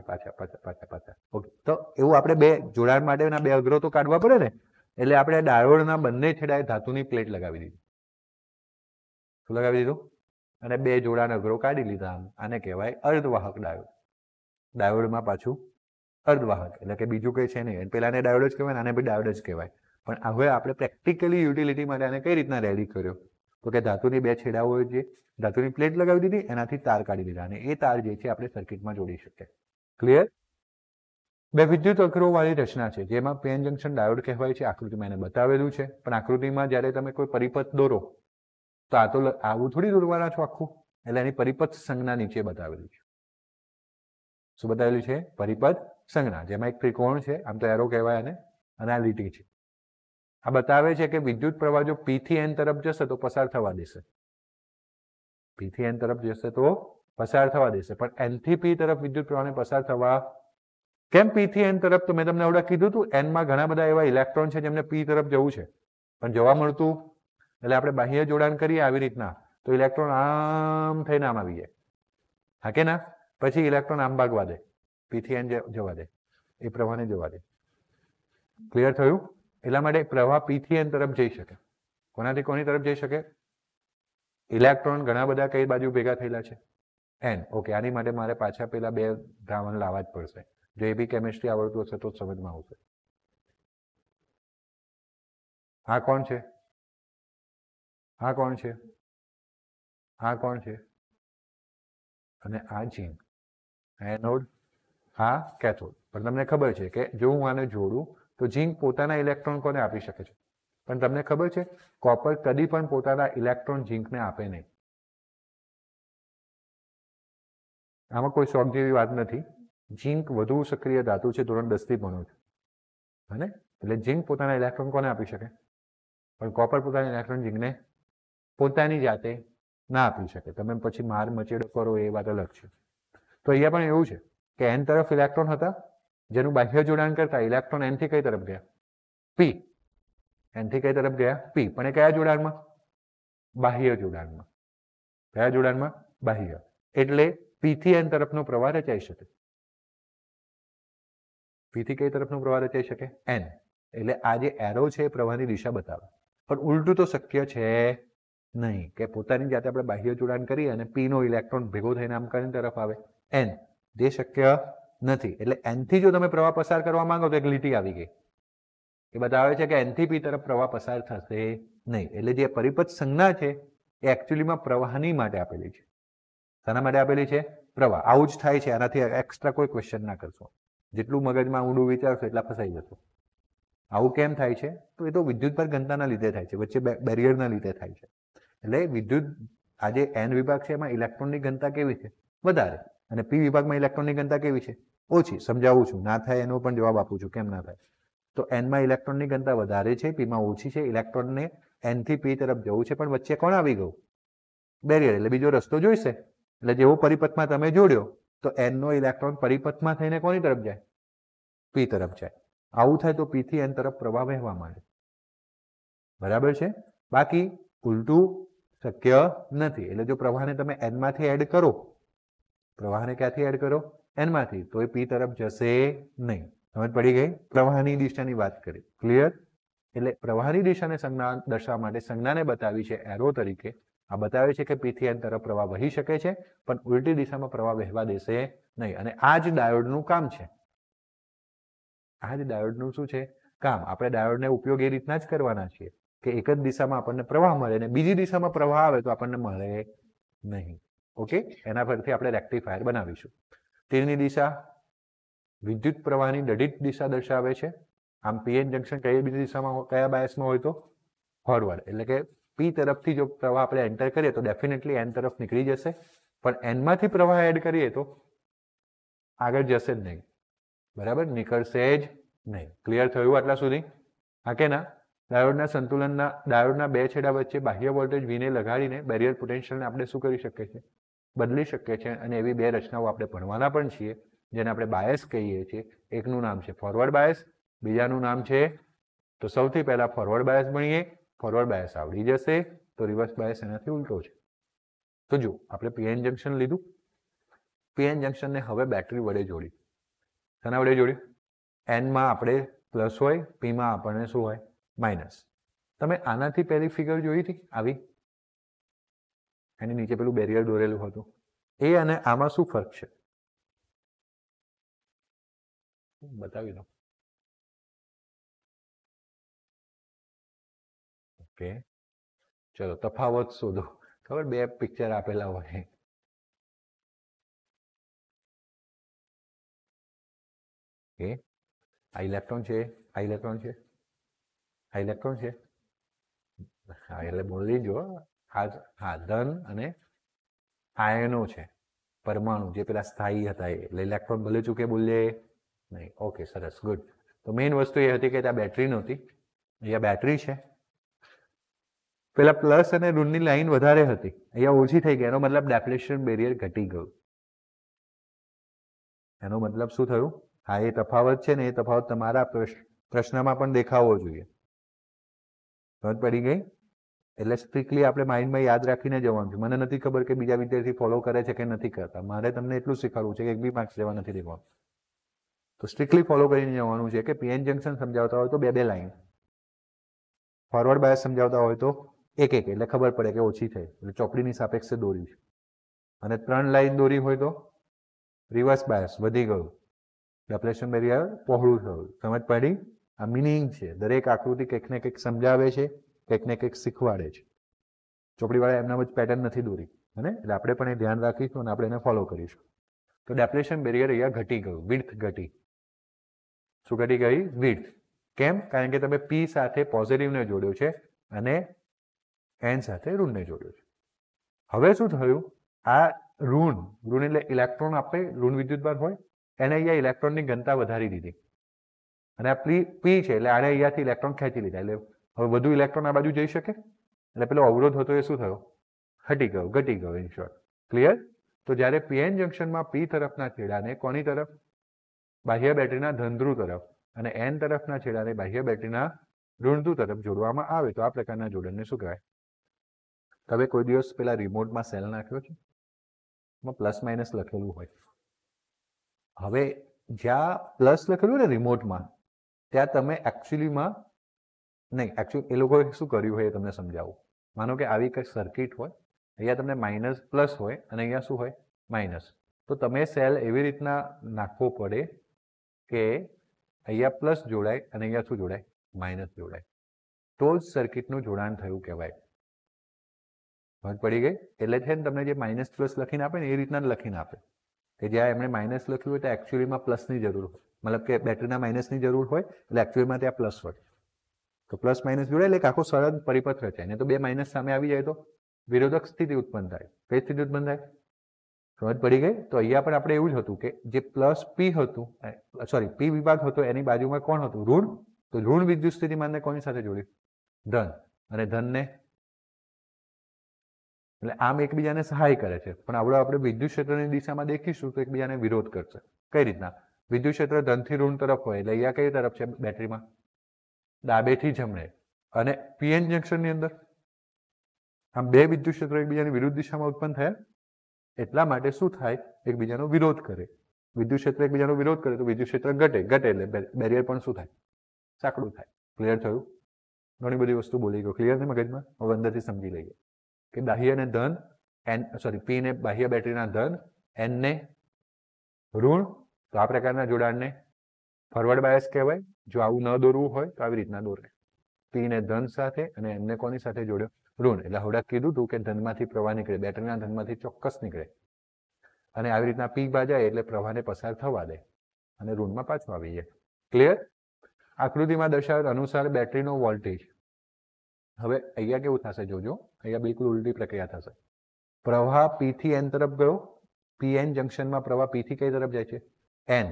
પાછા. ઓકે, તો એવું આપણે બે જોડાણ માટેના બે અગ્રો તો કાઢવા પડે ને, એટલે આપણે ડાયોડના બંને છેડાએ ધાતુની પ્લેટ લગાવી દીધી. શું લગાવી દીધું? અને બે જોડાણ અગ્રો કાઢી લીધા. આને કહેવાય અર્ધવાહક ડાયોડ. ડાયોડમાં પાછું અર્ધવાહક એટલે કે બીજું કઈ છે નહીં. પેલાને ડાયોડ જ કહેવાય, આને બી ડાયોડ જ કહેવાય. પણ હવે આપણે પ્રેક્ટિકલી યુટિલિટી માટે આને કઈ રીતના રેડી કર્યો? તો કે ધાતુની બે છેડાઓ જે ધાતુની પ્લેટ લગાવી દીધી, એનાથી તાર કાઢી દીધા અને એ તાર જે છે આપણે સર્કિટમાં જોડી શકીએ. ક્લિયર? બે વિદ્યુત અખરોવાળી રચના છે જેમાં પીએન જંક્શન ડાયોડ કહેવાય છે. આકૃતિમાં એને બતાવેલું છે, પણ આકૃતિમાં જ્યારે તમે કોઈ પરિપથ દોરો તો આ તો આવું થોડી દોરવાના છો આખું, એટલે એની પરિપથ સંજ્ઞા નીચે બતાવેલું છે. શું બતાવેલું છે? પરિપથ સંજ્ઞા, જેમાં એક ત્રિકોણ છે, આમ તો એરો કહેવાય અને આ લીટી છે. આ બતાવે છે કે વિદ્યુત પ્રવાહ જો P થી N તરફ જશે તો પસાર થવા દેશે. P થી N તરફ જશે તો પસાર થવા દેશે, પણ N થી P તરફ વિદ્યુત પ્રવાહને પસાર થવા કેમ? P થી N તરફ તો મેં તમને આવડા કીધું હતું, N માં ઘણા બધા એવા ઇલેક્ટ્રોન છે જેમને P તરફ જવું છે પણ જવા મળતું, એટલે આપણે બાહ્ય જોડાણ કરીએ આવી રીતના તો ઇલેક્ટ્રોન આમ થઈને આમ આવી જાય, હા કે ના? પછી ઇલેક્ટ્રોન આમ ભાગવા દે, P થી N જવા દે, એ પ્રવાહને જવા દે. ક્લિયર થયું? એટલા માટે પ્રવાહ P થી N તરફ જઈ શકે. કોનાથી કોની તરફ જઈ શકે? ઇલેક્ટ્રોન ઘણા બધા કઈ બાજુ ભેગા થયેલા છે? N. ઓકે, આની માટે મારે પાછા પેલા બે દ્રાવણ લાવવા જ પડશે. જો એ બી કેમિસ્ટ્રી આવડતું હશે તો જ સમજમાં આવશે. આ કોણ છે? આ કોણ છે? આ કોણ છે? અને આ ઝીંક, એનોડ, આ કેથોડ. પણ તમને ખબર છે કે જો હું આને જોડું તો ઝીંક પોતાના ઇલેક્ટ્રોન કોને આપી શકે છે? પણ તમને ખબર છે કોપર કદી પણ પોતાના ઇલેક્ટ્રોન ઝીંકને આપે નહીં. આમાં કોઈ શોખ જેવી વાત નથી. ઝીંક વધુ સક્રિય ધાતુ છે, ધોરણ 10 થી ભણો છો, હને? એટલે ઝીંક પોતાના ઇલેક્ટ્રોન કોને આપી શકે? પણ કોપર પોતાના ઇલેક્ટ્રોન ઝીંકને પોતાની જાતે ના આપી શકે. તમે પછી માર મચેડો કરો એ વાત અલગ છે. તો અહીંયા પણ એવું છે કે N તરફ ઇલેક્ટ્રોન હતા જેનું બાહ્ય જોડાણ કરતા ઇલેક્ટ્રોન N થી કઈ તરફ ગયા? P. N થી કઈ તરફ ગયા? P. પણ એ કયા જોડાણમાં? બાહ્ય જોડાણમાં. કયા જોડાણમાં? બાહ્ય. એટલે P થી N તરફનો પ્રવાહ રચાઈ શકે. P થી કઈ તરફનો પ્રવાહ રચાઈ શકે? N. એટલે આ જે એરો છે એ પ્રવાહની દિશા બતાવે. પણ ઉલટું તો શક્ય છે નહીં કે પોતાની જાતે આપણે બાહ્ય જોડાણ કરીએ અને P નો ઇલેક્ટ્રોન ભેગો થઈને આમ કઈ તરફ આવે? N. જે શક્ય નથી. એટલે N થી જો તમે પ્રવાહ પસાર કરવા માંગો તો એક લીટી આવી ગઈ. એ બતાવે છે કે N થી P તરફ પ્રવાહ પસાર થશે નહીં. એટલે જે પરિપથ સંજ્ઞા છે એ એકચ્યુઅલીમાં પ્રવાહની માટે આપેલી છે. શાના માટે આપેલી છે? પ્રવાહ. આવું જ થાય છે, આનાથી એક્સ્ટ્રા કોઈ ક્વેશ્ચન ના કરશો. જેટલું મગજમાં ઊંડું વિચારશો એટલા ફસાઈ જશો. આવું કેમ થાય છે? તો એ તો વિદ્યુતભાર ઘનતાના લીધે થાય છે, વચ્ચે બેરિયરના લીધે થાય છે. એટલે વિદ્યુત આ જે N વિભાગ છે એમાં ઇલેક્ટ્રોનની ઘનતા કેવી છે? વધારે. અને P વિભાગમાં ઇલેક્ટ્રોનની ઘનતા કેવી છે? ઓછી. સમજાવું છું, ના થાય એનો પણ જવાબ આપું છું કેમ ના થાય. તો N માં ઇલેક્ટ્રોનની ઘનતા વધારે છે, P માં ઓછી છે. ઇલેક્ટ્રોનને N થી P તરફ જવું છે, પણ વચ્ચે કોણ આવી ગયું? બેરિયર. એટલે બીજો રસ્તો જોઈશે. એટલે જેવો પરિપથમાં તમે જોડ્યો તો N નો ઇલેક્ટ્રોન પરિપથમાં થઈને કોની તરફ જાય? P તરફ જાય. આવું થાય તો P થી N તરફ પ્રવાહ વહેવા માંડે. બરાબર છે? બાકી ઉલટું શક્ય નથી. એટલે જો પ્રવાહને તમે N માંથી એડ કરો, પ્રવાહને ક્યાંથી એડ કરો? N માંથી, તો એ P તરફ જશે નહીં. સમજ પડી ગઈ? પ્રવાહની દિશાની વાત કરી. ક્લિયર? એટલે પ્રવાહની દિશાને સંજ્ઞા દર્શાવવા માટે સંજ્ઞાને બતાવી છે એરો તરીકે. આ બતાવે છે કે P થી N તરફ પ્રવાહ વહી શકે છે, પણ ઉલટી દિશામાં પ્રવાહ વહેવા દેશે નહીં. અને આ જ ડાયોડનું કામ છે. આ જ ડાયોડનું શું છે? કામ. આપણે ડાયોડને ઉપયોગ એ રીતના જ કરવાના છીએ કે એક જ દિશામાં આપણને પ્રવાહ મળે અને બીજી દિશામાં પ્રવાહ આવે તો આપણને મળે નહીં. ઓકે? એના પરથી આપણે રેક્ટિફાયર બનાવીશું. તીરની દિશા વિદ્યુત પ્રવાહની દઢિત દિશા દર્શાવે છે. આમ પીએન જંક્શન કઈ બીજી દિશામાં, કયા બાયસમાં હોય તો ફોરવર્ડ. એટલે કે P તરફથી જો પ્રવાહ આપણે એન્ટર કરીએ તો ડેફિનેટલી N તરફ નીકળી જશે, પણ N માંથી પ્રવાહ એડ કરીએ તો આગળ જશે જ નહીં. બરાબર? નીકળશે જ નહીં. ક્લિયર થયું આટલા સુધી? હા કે ના? ડાયોડના બે છેડા વચ્ચે બાહ્ય વોલ્ટેજ V ને લગાડીને બેરિયર પોટેન્શિયલને આપણે શું કરી શકીએ છીએ? બદલી શકીએ છીએ. અને એવી બે રચનાઓ આપણે ભણવાના પણ છીએ જેને આપણે બાયસ કહીએ છીએ. એકનું નામ છે ફોરવર્ડ બાયસ, બીજાનું નામ છે, તો સૌથી પહેલા ફોરવર્ડ બાયસ ભણીએ. ફોરવર્ડ બાયસ આવડી જશે તો રિવર્સ બાયસ એનાથી ઉલટો છે. તો જો આપણે પીએન જંક્શન લીધું, પીએન જંક્શનને હવે બેટરી વડે જોડી. શાના વડે જોડી? N માં આપણે પ્લસ હોય, P માં આપણને શું હોય? માઇનસ. તમે આનાથી પહેલી ફિગર જોઈ હતી આવી? એની નીચે પેલું બેરિયર દોરેલું હતું. એ અને આમાં શું ફરક છે? બતાવી દો. ઓકે, ચલો તફાવત શોધો. ખબર બે પિક્ચર આપેલા હોય, એ આ ઇલેક્ટ્રોન છે, આ ઇલેક્ટ્રોન છે, આ ઇલેક્ટ્રોન છે. હા એટલે બોલી જો હા ધન અને આયનો છે, પરમાણુ જે પેલા સ્થાયી હતા એટલે ઇલેક્ટ્રોન ભલે ચૂકે બોલીએ નહીં. ઓકે સરસ ગુડ. તો મેઇન વસ્તુ એ હતી કે ત્યાં બેટરી નહોતી, અહીંયા બેટરી છે. પેલા પ્લસ અને ઋણની લાઈન વધારે હતી, અહીંયા ઓછી થઈ ગઈ. એનો મતલબ ડેપ્લેશન બેરિયર ઘટી ગયું. એનો મતલબ શું થયું? હા એ તફાવત છે ને, એ તફાવત તમારા પ્રશ્નમાં પણ દેખાવો જોઈએ. સમજ પડી ગઈ? એટલે સ્ટ્રિક્ટલી આપણે માઇન્ડમાં યાદ રાખીને જવાનું છે. મને નથી ખબર કે બીજા વિદ્યાર્થી ફોલો કરે છે કે નથી કરતા. મારે તમને એટલું શીખવાડવું છે કે એક બી માર્ક્સ લેવા નથી દેવાનું. તો સ્ટ્રિક્ટલી ફોલો કરીને જવાનું છે કે પીએન જંકશન સમજાવતા હોય તો બે બે લાઈન, ફોરવર્ડ બાયસ સમજાવતા હોય તો એક એક, એટલે ખબર પડે કે ઓછી થઈ એટલે ચોકડીની સાપેક્ષે દોરી છે. અને 3 લાઈન દોરી હોય તો રિવર્સ બાયસ વધી ગયું, ડેપ્લેશન બેરિયર પહોળું થયું. સમજ પડી? આ મિનિંગ છે. દરેક આકૃતિ કંઈક ને કંઈક સમજાવે છે, કંઈક ને કંઈક શીખવાડે છે. ચોપડીવાળા એમના જ પેટર્ન નથી દોરી, અને એટલે આપણે પણ એ ધ્યાન રાખીશું અને આપણે એને ફોલો કરીશું. તો ડેપ્લેશન બેરિયર અહીંયા ઘટી ગયું, વિડ્થ ઘટી. શું ઘટી ગઈ? વિડ્થ. કેમ? કારણ કે તમે પી સાથે પોઝિટિવને જોડ્યો છે અને એન સાથે ઋણને જોડ્યો છે. હવે શું થયું? આ ઋણ એટલે ઇલેક્ટ્રોન આપણે ઋણ વિદ્યુતભાર હોય એને અહીંયા ઇલેક્ટ્રોનની ઘનતા વધારી દીધી, અને આ પી છે એટલે આને અહીંયાથી ઇલેક્ટ્રોન ખેંચી લીધા. એટલે હવે વધુ ઇલેક્ટ્રોન આ બાજુ જઈ શકે, એટલે પેલો અવરોધ હતો એ શું થયો? હટી ગયો, ઘટી ગયો. In short clear? તો જ્યારે પીએન જંકશનમાં પી તરફના છેડાને કોની તરફ? બાહ્ય બેટરીના ધનધ્રુવ તરફ, અને એન તરફના છેડાને બાહ્ય બેટરીના ઋણધ્રુવ તરફ જોડવામાં આવે તો આ પ્રકારના જોડણને શું કહેવાય? તમે કોઈ દિવસ પેલા રિમોટમાં સેલ નાખ્યો છે? એમાં પ્લસ માઇનસ લખેલું હોય. હવે જ્યાં પ્લસ લખેલું ને રિમોટમાં, ત્યાં તમે એકચ્યુઅલીમાં નહીં, એકચ્યુઅલી એ લોકોએ શું કર્યું હોય એ તમને સમજાવું. માનો કે આવી કંઈક સર્કિટ હોય, અહીંયા તમને માઇનસ પ્લસ હોય અને અહીંયા શું હોય? માઇનસ. તો તમે સેલ એવી રીતના નાખવો પડે કે અહીંયા પ્લસ જોડાય અને અહીંયા શું જોડાય? માઇનસ જોડાય. તો જ સર્કિટનું જોડાણ થયું કહેવાય. સમજ પડી ગઈ? એટલે છે ને તમને જે માઇનસ પ્લસ લખીને આપે ને એ રીતના જ લખીને આપે, કે જ્યાં એમણે માઇનસ લખ્યું હોય તો એકચ્યુઅલીમાં પ્લસની જરૂર હોય, મતલબ કે બેટરીના માઇનસની જરૂર હોય એટલે એકચ્યુઅલીમાં ત્યાં પ્લસ હોય. તો પ્લસ માઇનસ જોડાય એટલે આખો સરળ પરિપથ રચાય. ને તો બે માઇનસ સામે આવી જાય તો વિરોધક સ્થિતિ ઉત્પન્ન થાય. કઈ સ્થિતિ ઉત્પન્ન થાય? સમજ પડી ગઈ? તો અહીંયા પણ આપણે એવું જ હતું કે જે પ્લસ પી હતું, સોરી પી વિભાગ હતો એની બાજુમાં કોણ હતું? ઋણ. તો ઋણ વિદ્યુત સ્થિતિમાનને કોની સાથે જોડ્યું? ધન. અને ધનને એટલે આમ એકબીજાને સહાય કરે છે. પણ આપણે વિદ્યુત ક્ષેત્રની દિશામાં દેખીશું તો એકબીજાને વિરોધ કરશે. કઈ રીતના? વિદ્યુત ક્ષેત્ર ધનથી ઋણ તરફ હોય એટલે અહીંયા કઈ તરફ છે બેટરીમાં? ડાબેથી જમણે. અને પીએન જંકશનની અંદર આમ બે વિદ્યુત ક્ષેત્રો એકબીજાની વિરુદ્ધ દિશામાં ઉત્પન્ન થયા, એટલા માટે શું થાય? એકબીજાનો વિરોધ કરે. વિદ્યુત ક્ષેત્ર એકબીજાનો વિરોધ કરે તો વિદ્યુત ક્ષેત્ર ઘટે એટલે બેરિયર પણ શું થાય? સાંકડું થાય. ક્લિયર થયું? ઘણી બધી વસ્તુ બોલી ગયો. ક્લિયર છે મગજમાં? હવે અંદરથી સમજી લઈએ કે બાહ્ય ને ધન, પી ને બાહ્ય બેટરીના ધન, એન ને ઋણ. તો આ પ્રકારના જોડાણને ફોરવર્ડ બાયસ કહેવાય. જો આવું ન દોરવું હોય તો આવી રીતના દોરે. પી ને ધન સાથે અને એમને કોની સાથે જોડ્યો? ઋણ. એટલે હવડા કીધું હતું કે ધનમાંથી પ્રવાહ નીકળે, બેટરીના ધનમાંથી ચોક્કસ નીકળે, અને આવી રીતના પી બાજાય એટલે પ્રવાહને પસાર થવા દે અને ઋણમાં પાછું આવી જાય. ક્લિયર? આકૃતિમાં દર્શાવ્યા અનુસાર બેટરીનો વોલ્ટેજ. હવે અહીંયા કેવું થશે જોજો, અહીંયા બિલકુલ ઉલટી પ્રક્રિયા થશે. પ્રવાહ પી થી એન તરફ ગયો, પીએન જંકશનમાં પ્રવાહ પી થી કઈ તરફ જાય છે? એન.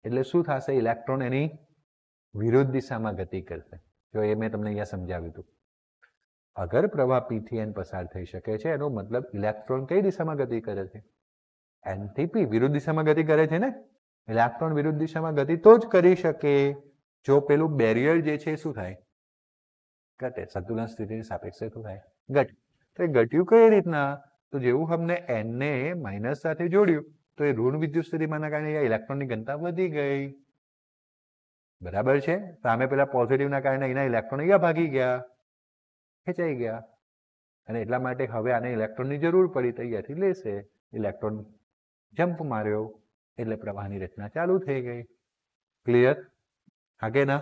એટલે શું થશે? ઇલેક્ટ્રોન એની વિરુદ્ધ દિશામાં ગતિ કરશે. જો એ મેં તમને અહીંયા સમજાવ્યું હતું. અગર પ્રવાહ પી થી એન પસાર થઈ શકે છે એનો મતલબ ઇલેક્ટ્રોન કઈ દિશામાં ગતિ કરે છે? એન થી પી. વિરુદ્ધ દિશામાં ગતિ કરે છે ને? ઇલેક્ટ્રોન વિરુદ્ધ દિશામાં ગતિ તો જ કરી શકે જો પેલું બેરિયર જે છે શું થાય? ઘટે. સંતુલન સ્થિતિની સાપેક્ષે શું થાય? ઘટે. તો એ ઘટ્યું કઈ રીતના? તો જેવું અમને એન ને માઇનસ સાથે જોડ્યું તો એ ઋણ વિદ્યુત સ્થિતિમાનના કારણે ઇલેક્ટ્રોનની ઘનતા વધી ગઈ. બરાબર છે? સામે પેલા પોઝિટિવના કારણે એના ઇલેક્ટ્રોન અહીંયા ભાગી ગયા, ખેંચાઈ ગયા, અને એટલા માટે હવે આને ઇલેક્ટ્રોનની જરૂર પડી તો અહીંયાથી લેશે. ઇલેક્ટ્રોન જમ્પ માર્યો એટલે પ્રવાહની રચના ચાલુ થઈ ગઈ. ક્લિયર? આગે ના?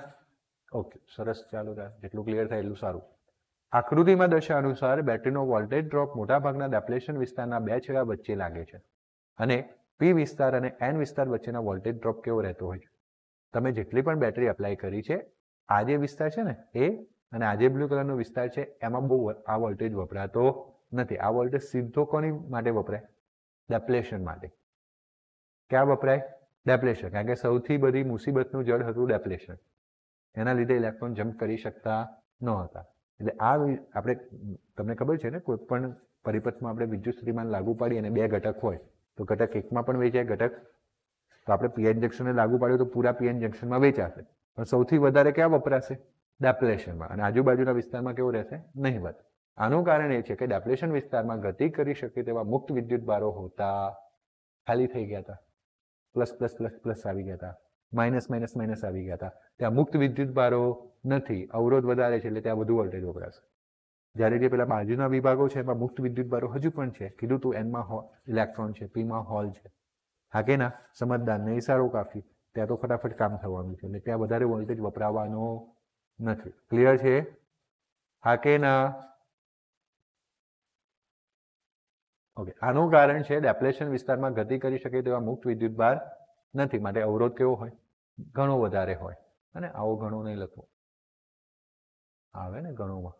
ઓકે સરસ. ચાલુ રહે. જેટલું ક્લિયર થાય એટલું સારું. આકૃતિમાં દર્શાવ્યા અનુસાર બેટરીનો વોલ્ટેજ ડ્રોપ મોટાભાગના ડેપ્લેશન વિસ્તારના બે છેડા વચ્ચે લાગે છે, અને પી વિસ્તાર અને એન વિસ્તાર વચ્ચેના વોલ્ટેજ ડ્રોપ કેવો રહેતો હોય છે? તમે જેટલી પણ બેટરી એપ્લાય કરી છે, આ જે વિસ્તાર છે ને એ અને આ જે બ્લુ કલરનો વિસ્તાર છે એમાં બહુ આ વોલ્ટેજ વપરાતો નથી. આ વોલ્ટેજ સીધો કોની માટે વપરાય? ડેપ્લેશન માટે. ક્યાં વપરાય? ડેપ્લેશન. કારણ કે સૌથી બધી મુસીબતનું જડ હતું ડેપ્લેશન. એના લીધે ઇલેક્ટ્રોન જમ્પ કરી શકતા ન હતા. એટલે આ આપણે તમને ખબર છે ને, કોઈ પણ પરિપથમાં આપણે વિદ્યુત સ્થિતિમાન લાગુ પાડીએ અને બે ઘટક હોય તો ઘટક એકમાં પણ વેચાય, ઘટક તો આપણે પીએન જંક્શનને લાગુ પાડ્યું તો પૂરા પીએન જંક્શનમાં વેચાશે, પણ સૌથી વધારે ક્યાં વપરાશે? ડેપ્લેશનમાં. અને આજુબાજુના વિસ્તારમાં કેવું રહેશે? નહીવત. આનું કારણ એ છે કે ડેપ્લેશન વિસ્તારમાં ગતિ કરી શકે તેવા મુક્ત વિદ્યુત ભારો હોતા ખાલી થઈ ગયા હતા. પ્લસ પ્લસ પ્લસ પ્લસ આવી ગયા હતા, માઇનસ માઇનસ માઇનસ આવી ગયા હતા. ત્યાં મુક્ત વિદ્યુત ભારો નથી, અવરોધ વધારે છે એટલે ત્યાં વધુ વોલ્ટેજ વપરાશે. જ્યારે જે પેલા બાજુના વિભાગો છે એમાં મુક્ત વિદ્યુત ભારો હજુ પણ છે. કીધું તું એનમાં ઇલેક્ટ્રોન છે, પીમાં હોલ છે. હા કે ના? સમજદારને ઇશારો કાફી. ત્યાં તો ફટાફટ કામ થવાનું છે એટલે ત્યાં વધારે વોલ્ટેજ વપરાવાનો નથી. ક્લિયર છે? હા કે ના? ઓકે. આનું કારણ છે ડેપ્લેશન વિસ્તારમાં ગતિ કરી શકે તેવા મુક્ત વિદ્યુત ભાર નથી, માટે અવરોધ કેવો હોય? ઘણો વધારે હોય. અને આવો ઘણો નહીં લખવો, આવે ને ઘણોમાં.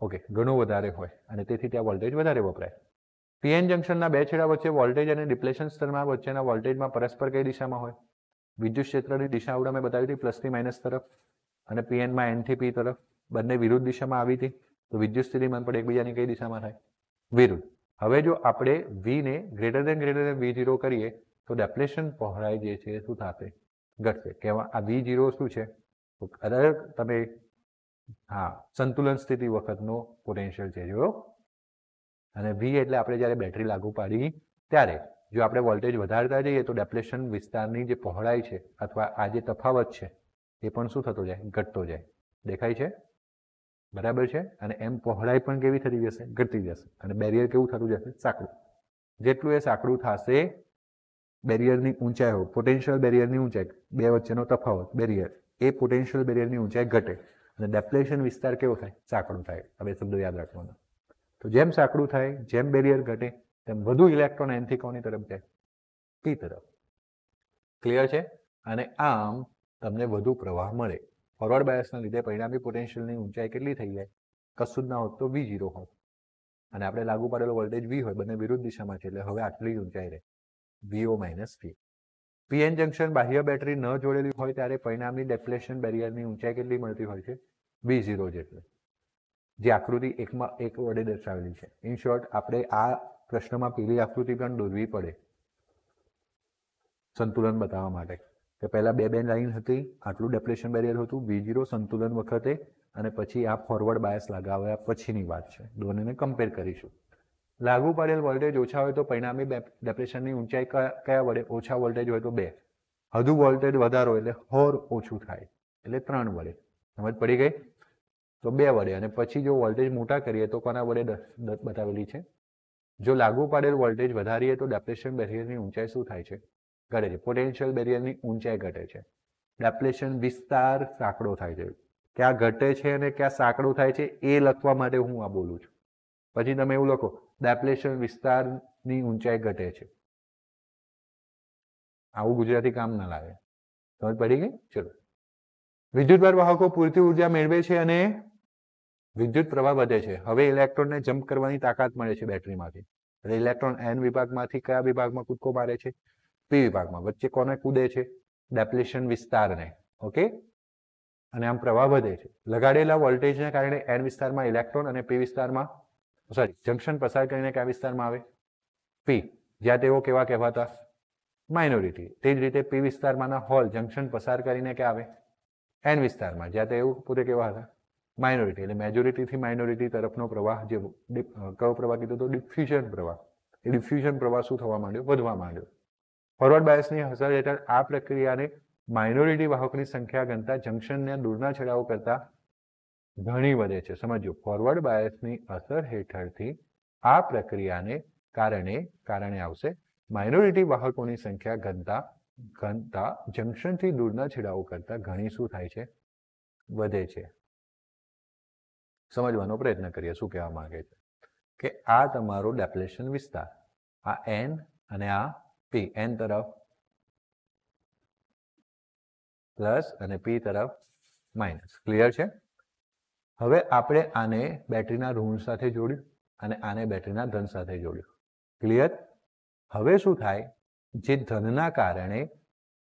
ઓકે, ઘણો વધારે હોય અને તેથી ત્યાં વોલ્ટેજ વધારે વપરાય. પીએન જંક્શનના બે છેડા વચ્ચે વોલ્ટેજ અને ડિપ્લેશન સ્તરમાં વચ્ચેના વોલ્ટેજમાં પરસ્પર કઈ દિશામાં હોય? વિદ્યુત ક્ષેત્રની દિશા આવડે મેં બતાવી હતી, પ્લસથી માઇનસ તરફ અને પીએનમાં એન થી પી તરફ. બંને વિરુદ્ધ દિશામાં આવી હતી તો વિદ્યુત સ્થિતિમાન પણ એકબીજાની કઈ દિશામાં થાય? વિરુદ્ધ. હવે જો આપણે વી ને ગ્રેટર દેન V0 કરીએ તો ડેપ્લેશન પહોળાઈ જે છે શું થશે? ઘટશે. કેવા આ V0 શું છે? અરે તમે હા, સંતુલન સ્થિતિ વખતનો પોટેન્શિયલ છે જો. અને V એટલે આપણે જ્યારે બેટરી લાગુ પાડી ત્યારે જો આપણે વોલ્ટેજ વધારતા જઈએ તો ડેપ્લેશન વિસ્તારની જે પહોળાઈ છે અથવા આ જે તફાવત છે એ પણ શું થતો જાય? ઘટતો જાય. દેખાય છે? બરાબર છે? અને એમ પહોળાઈ પણ કેવી થતી જશે? ઘટતી જશે. અને બેરિયર કેવું થતું જશે? સાંકડું. જેટલું એ સાંકડું થશે, બેરિયરની ઊંચાઈ હોય, પોટેન્શિયલ બેરિયરની ઊંચાઈ, બે વચ્ચેનો તફાવત બેરિયર, એ પોટેન્શિયલ બેરિયરની ઊંચાઈ ઘટે અને ડેપ્લેશન વિસ્તાર કેવો થાય? સાંકડું થાય. હવે શબ્દો યાદ રાખવાના. તો જેમ સાંકડું થાય, જેમ બેરિયર ઘટે, તેમ વધુ ઇલેક્ટ્રોન એનથી કોની તરફ જાય? પી તરફ. ક્લિયર છે? અને આમ તમને વધુ પ્રવાહ મળે. ફોરવર્ડ બાયસના લીધે પરિણામી પોટેન્શિયલની ઊંચાઈ કેટલી થઈ જાય? કશું જ ના હોત તો V0 હોત અને આપણે લાગુ પાડેલો વોલ્ટેજ V હોય, બંને વિરુદ્ધ દિશામાં છે એટલે હવે આટલી ઊંચાઈ રહે, VO minus V. PN junction બાહ્ય બેટરી ન જોડેલી હોય ત્યારે પરિણામની ડેપ્લેશન બેરિયરની ઊંચાઈ કેટલી મળતી હોય છે? V0 જેટલી, જે આકૃતિ એક વડે દર્શાવેલી છે. ઇન શોર્ટ આપણે આ પ્રશ્નમાં પેલી આકૃતિ પણ દોરવી પડે સંતુલન બતાવવા માટે કે પહેલા બે લાઈન હતી, આટલું ડેપ્લેશન બેરિયર હતું, V0 સંતુલન વખતે, અને પછી આ ફોરવર્ડ બાયસ લગાવ્યા પછીની વાત છે. બંનેને કમ્પેર કરીશું. લાગુ પાડેલ વોલ્ટેજ ઓછા હોય તો પરિણામી ડેપ્લેશનની ઊંચાઈ કયા વડે? ઓછા વોલ્ટેજ હોય તો 2, વધુ વોલ્ટેજ વધારો એટલે હોર ઓછું થાય એટલે 3 વડે. સમજ પડી ગઈ? તો 2 વડે. અને પછી જો વોલ્ટેજ મોટા કરીએ તો કોના વડે બતાવેલી છે? જો લાગુ પાડેલ વોલ્ટેજ વધારીએ તો ડેપ્લેશન બેરિયરની ઊંચાઈ શું થાય છે? ઘટે છે. પોટેન્શિયલ બેરિયરની ઊંચાઈ ઘટે છે. ડેપ્લેશન વિસ્તાર સાંકડો થાય છે. ક્યાં ઘટે છે અને ક્યાં સાંકડો થાય છે એ લખવા માટે હું આ બોલું છું. પછી તમે એવું લખો, ડેપ્લેશન વિસ્તારની ઊંચાઈ ઘટે છે. આવું ગુજરાતી કામ ના લાગે. સમજ પડી ગઈ? ચલો. વિદ્યુતભાર વાહકો પૂરતી ઉર્જા મેળવે છે અને વિદ્યુત પ્રવાહ વધે છે. હવે ઇલેક્ટ્રોનને જમ્પ કરવાની તાકાત મળે છે બેટરીમાંથી. એટલે ઇલેક્ટ્રોન એન વિભાગમાંથી કયા વિભાગમાં કૂદકો મારે છે? પી વિભાગમાં. વચ્ચે કોને કૂદે છે? ડેપ્લેશન વિસ્તારને. ઓકે? અને આમ પ્રવાહ વધે છે. લગાડેલા વોલ્ટેજને કારણે એન વિસ્તારમાં ઇલેક્ટ્રોન અને પી વિસ્તારમાં જંક્શન પસાર કરીને કયા વિસ્તારમાં આવે? પી. જ્યાં તેઓ કેવા કહેવાતા? માઇનોરિટી. તે જ રીતે પી વિસ્તારમાંના હોલ જંક્શન પસાર કરીને ક્યાં આવે? એન વિસ્તારમાં. જ્યાં તેઓ પોતે કેવા હતા? માઇનોરિટી. એટલે મેજોરિટીથી માઇનોરિટી તરફનો પ્રવાહ, જે કયો પ્રવાહ કીધો તો? ડિફ્યુઝન પ્રવાહ. એ ડિફ્યુઝન પ્રવાહ શું થવા માંડ્યો? વધવા માંડ્યો. ફોરવર્ડ બાયસની અસર હેઠળ આ પ્રક્રિયાને માઇનોરિટી વાહકોની સંખ્યા ગણતા જંક્શનના દૂરના છેડાઓ કરતા ઘણી વધે છે. સમજો, ફોરવર્ડ બાયસની અસર હેઠળથી આ પ્રક્રિયાને કારણે આવશે માઇનોરિટી વાહકોની સંખ્યા ઘનતા જંક્શનથી દૂરના છેડાઓ કરતા ઘણી શું થાય છે? વધે છે. સમજવાનો પ્રયત્ન કરીએ શું કહેવા માંગે છે. કે આ તમારો ડેપ્લેશન વિસ્તાર, આ એન અને આ પી, એન તરફ પ્લસ અને પી તરફ માઇનસ. ક્લિયર છે? હવે આપણે આને બેટરીના ઋણ સાથે જોડ્યું અને આને બેટરીના ધન સાથે જોડ્યું. ક્લિયર? હવે શું થાય, જે ધનના કારણે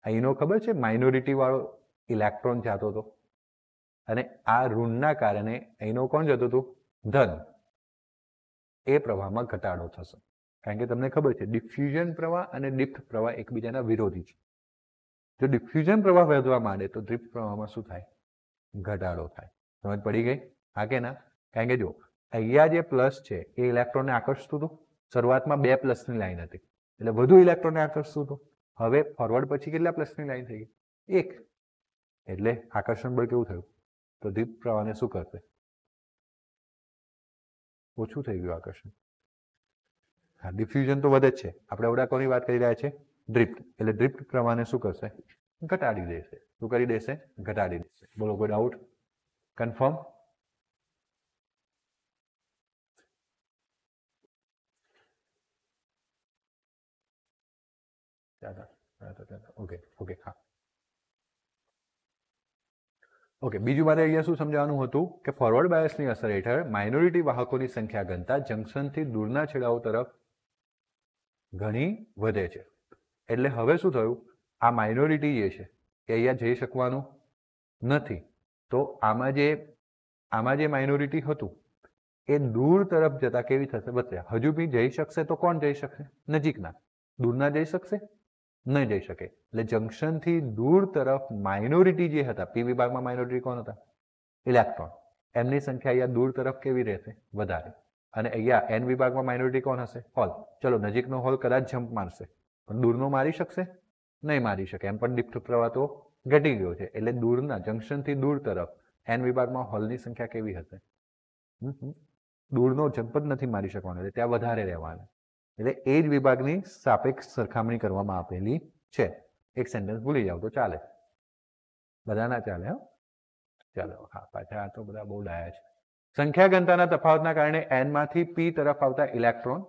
અહીંનો ખબર છે માઇનોરિટી વાળો ઇલેક્ટ્રોન જતો હતો અને આ ઋણના કારણે અહીંનો કોણ જતું હતું? ધન. એ પ્રવાહમાં ઘટાડો થશે. કારણ કે તમને ખબર છે ડિફ્યુઝન પ્રવાહ અને ડિપ્થ પ્રવાહ એકબીજાના વિરોધી છે. જો ડિફ્યુઝન પ્રવાહ વધવા માંડે તો ડ્રિફ્ટ પ્રવાહમાં શું થાય? ઘટાડો થાય. સમજ પડી ગઈ? હા કે ના? કારણ કે જો અહીંયા જે પ્લસ છે એ ઇલેક્ટ્રોનને આકર્ષતું હતું. શરૂઆતમાં 2 પ્લસની લાઈન હતી એટલે વધુ ઇલેક્ટ્રોનને આકર્ષતું હતું. હવે ફોરવર્ડ પછી કેટલા પ્લસની લાઈન થઈ ગઈ? 1. એટલે આકર્ષણ બળ કેવું થયું? તો ડ્રિફ્ટ પ્રવાહને શું કરશે? ઓછું થઈ ગયું આકર્ષણ. હા, ડિફ્યુઝન તો વધે જ છે. આપણે ઓડા કોની વાત કરી રહ્યા છે? ડ્રિફ્ટ. એટલે ડ્રિફ્ટ પ્રવાહને શું કરશે? ઘટાડી દેશે. શું કરી દેશે? ઘટાડી દેશે. બોલો, કોઈ ડાઉટ? કન્ફર્મ? ઓકે. હા, ઓકે. બીજું મારે અહીંયા શું સમજાવવાનું હતું કે ફોરવર્ડ બાયસની અસર હેઠળ માઇનોરિટી વાહકોની સંખ્યા ઘનતા જંકશનથી દૂરના છેડાઓ તરફ ઘણી વધે છે. એટલે હવે શું થયું? આ માઇનોરિટી જે છે એ અહીંયા જઈ શકવાનું નથી. તો આમાં જે માઇનોરિટી હતું એ દૂર તરફ જતા કેવી થશે? વધશે. હજુ બી જઈ શકશે તો કોણ જઈ શકશે? નજીકના. દૂરના જઈ શકશે? નહીં જઈ શકે. એટલે જંકશનથી દૂર તરફ માઇનોરિટી જે હતા, પી વિભાગમાં માઇનોરિટી કોણ હતા? ઇલેક્ટ્રોન. એમની સંખ્યા અહીંયા દૂર તરફ કેવી રહેશે? વધારે. અને અહીંયા એન વિભાગમાં માઇનોરિટી કોણ હશે? હોલ. ચલો, નજીકનો હોલ કદાચ જમ્પ મારશે પણ દૂરનો મારી શકશે? નહીં મારી શકે. એમ પણ ડિફ્ટ પ્રવાહ તો ઘટી ગયો છે. એટલે દૂરના જંકશનથી દૂર તરફ એન વિભાગમાં હોલની સંખ્યા કેવી હશે? દૂરનો જમ્પ જ નથી મારી શકવાનો એટલે ત્યાં વધારે રહેવાના. એટલે એ જ વિભાગની સાપેક્ષ સરખામણી કરવામાં આપેલી છે. એક સેન્ટેન્સ ભૂલી જાવ તો ચાલે. બધા ના ચાલે. ચાલો, હા, પાછા આ તો બધા બહુ ડાયા છે. સંખ્યા ઘનતાના તફાવતના કારણે એન માંથી પી તરફ આવતા ઇલેક્ટ્રોન,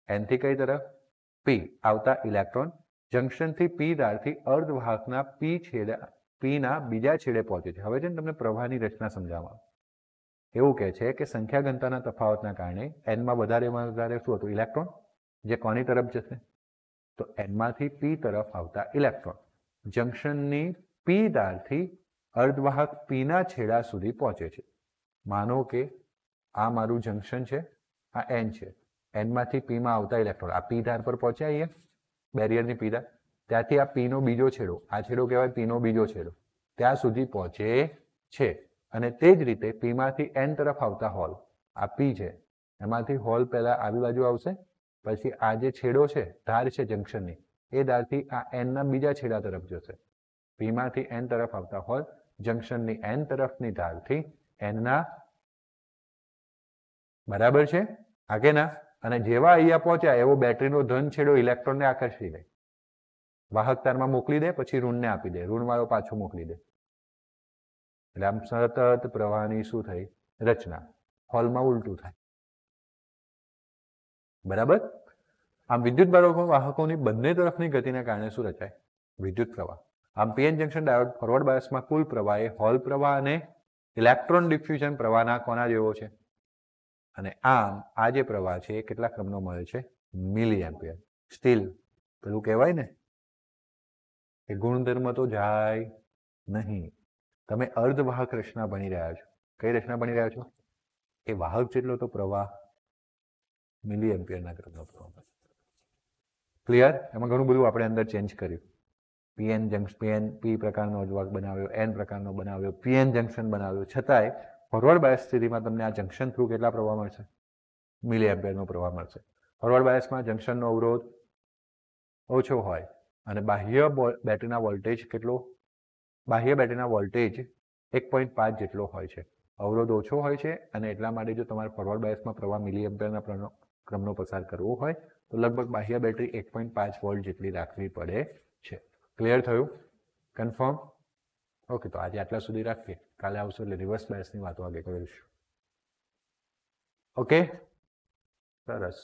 એન થી કઈ તરફ? પી આવતા ઇલેક્ટ્રોન જંકશનથી પી ધારથી અર્ધવાહકના પીના બીજા છેડે પહોંચે છે. હવે છે ને તમને પ્રવાહની રચના સમજાવવા. એવું કહે છે કે સંખ્યા ઘનતાના તફાવતના કારણે એનમાં વધારે શું હતું? ઇલેક્ટ્રોન. જે કોની તરફ જશે? તો એનમાંથી પી તરફ આવતા ઇલેક્ટ્રોન જંકશનની પી ધારથી અર્ધવાહક પીના છેડા સુધી પહોંચે છે. માનો કે આ મારું જંકશન છે, આ એન છે. એનમાંથી પીમાં આવતા ઇલેક્ટ્રોન આ પી ધાર પર પહોંચ્યા અહીંયા બેરિયરની પી ધાર. ત્યાંથી આ પીનો બીજો છેડો, આ છેડો કહેવાય પીનો બીજો છેડો, ત્યાં સુધી પહોંચે છે. અને તે જ રીતે પીમાંથી એન તરફ આવતા હોલ, આ પી છે, એમાંથી હોલ પહેલા આવી બાજુ આવશે, પછી આ જે છેડો છે, ધાર છે જંકશનની, એ ધારથી આ એનના બીજા છેડા તરફ જશે. પીમાંથી એન તરફ આવતા હોલ જંકશનની એન તરફની ધારથી એનના, બરાબર છે? હા કે ના? અને જેવા અહીંયા પહોંચ્યા એવો બેટરીનો ધન છેડો ઇલેક્ટ્રોનને આકર્ષી લે, વાહક તારમાં મોકલી દે, પછી ઋણને આપી દે, ઋણવાળો પાછો મોકલી દે. એટલે આમ સતત પ્રવાહની શું થઈ? રચના. હોલમાં ઉલટું થાય. બરાબર? આમ વિદ્યુત વાહકોની બંને તરફની ગતિના કારણે શું રચાય? વિદ્યુત પ્રવાહ. આમ પીએન જંકશન ડાયોડ ફોરવર્ડ બાયસમાં કુલ પ્રવાહ એ હોલ પ્રવાહ અને ઇલેક્ટ્રોન ડિફ્યુઝન પ્રવાહના કોના જેવો છે? અને આમ આ જે પ્રવાહ છે એ કેટલા ક્રમનો મળે છે? મિલી એમ્પિયર. સ્ટીલ પેલું કહેવાય ને કે ગુણધર્મ તો જાય નહીં. તમે અર્ધવાહક રચના ભણી રહ્યા છો. કઈ રચના ભણી રહ્યા છો? એ વાહક જેટલો તો પ્રવાહ મિલી એમ્પિયરના ક્રમનો પ્રવાહ. ક્લિયર? એમાં ઘણું બધું આપણે અંદર ચેન્જ કર્યું. પી પ્રકારનો અર્ધવાહક બનાવ્યો, એન પ્રકારનો બનાવ્યો, પીએન જંકશન બનાવ્યો. છતાંય ફોરવર્ડ બાયસ સ્થિતિમાં તમને આ જંકશન થ્રુ કેટલા પ્રવાહ મળશે? મિલી એમ્પિયરનો પ્રવાહ મળશે. ફોરવર્ડ બાયસમાં જંકશનનો અવરોધ ઓછો હોય અને બાહ્ય બેટરીના વોલ્ટેજ કેટલો? બાહ્ય બેટરીના વોલ્ટેજ 1.5 જેટલો હોય છે. અવરોધ ઓછો હોય છે અને એટલા માટે જો તમારે ફોરવર્ડ બાયસમાં પ્રવાહ મિલી એમ્પિયરના ક્રમનો પસાર કરવો હોય તો લગભગ બાહ્ય બેટરી 1.5 વોલ્ટ જેટલી રાખવી પડે છે. ક્લિયર થયું? કન્ફર્મ? ઓકે, તો આજે આટલા સુધી રાખીએ. કાલે આવશો એટલે રિવર્સ બાયસની વાતો આગળ કરીશું. ઓકે, સરસ.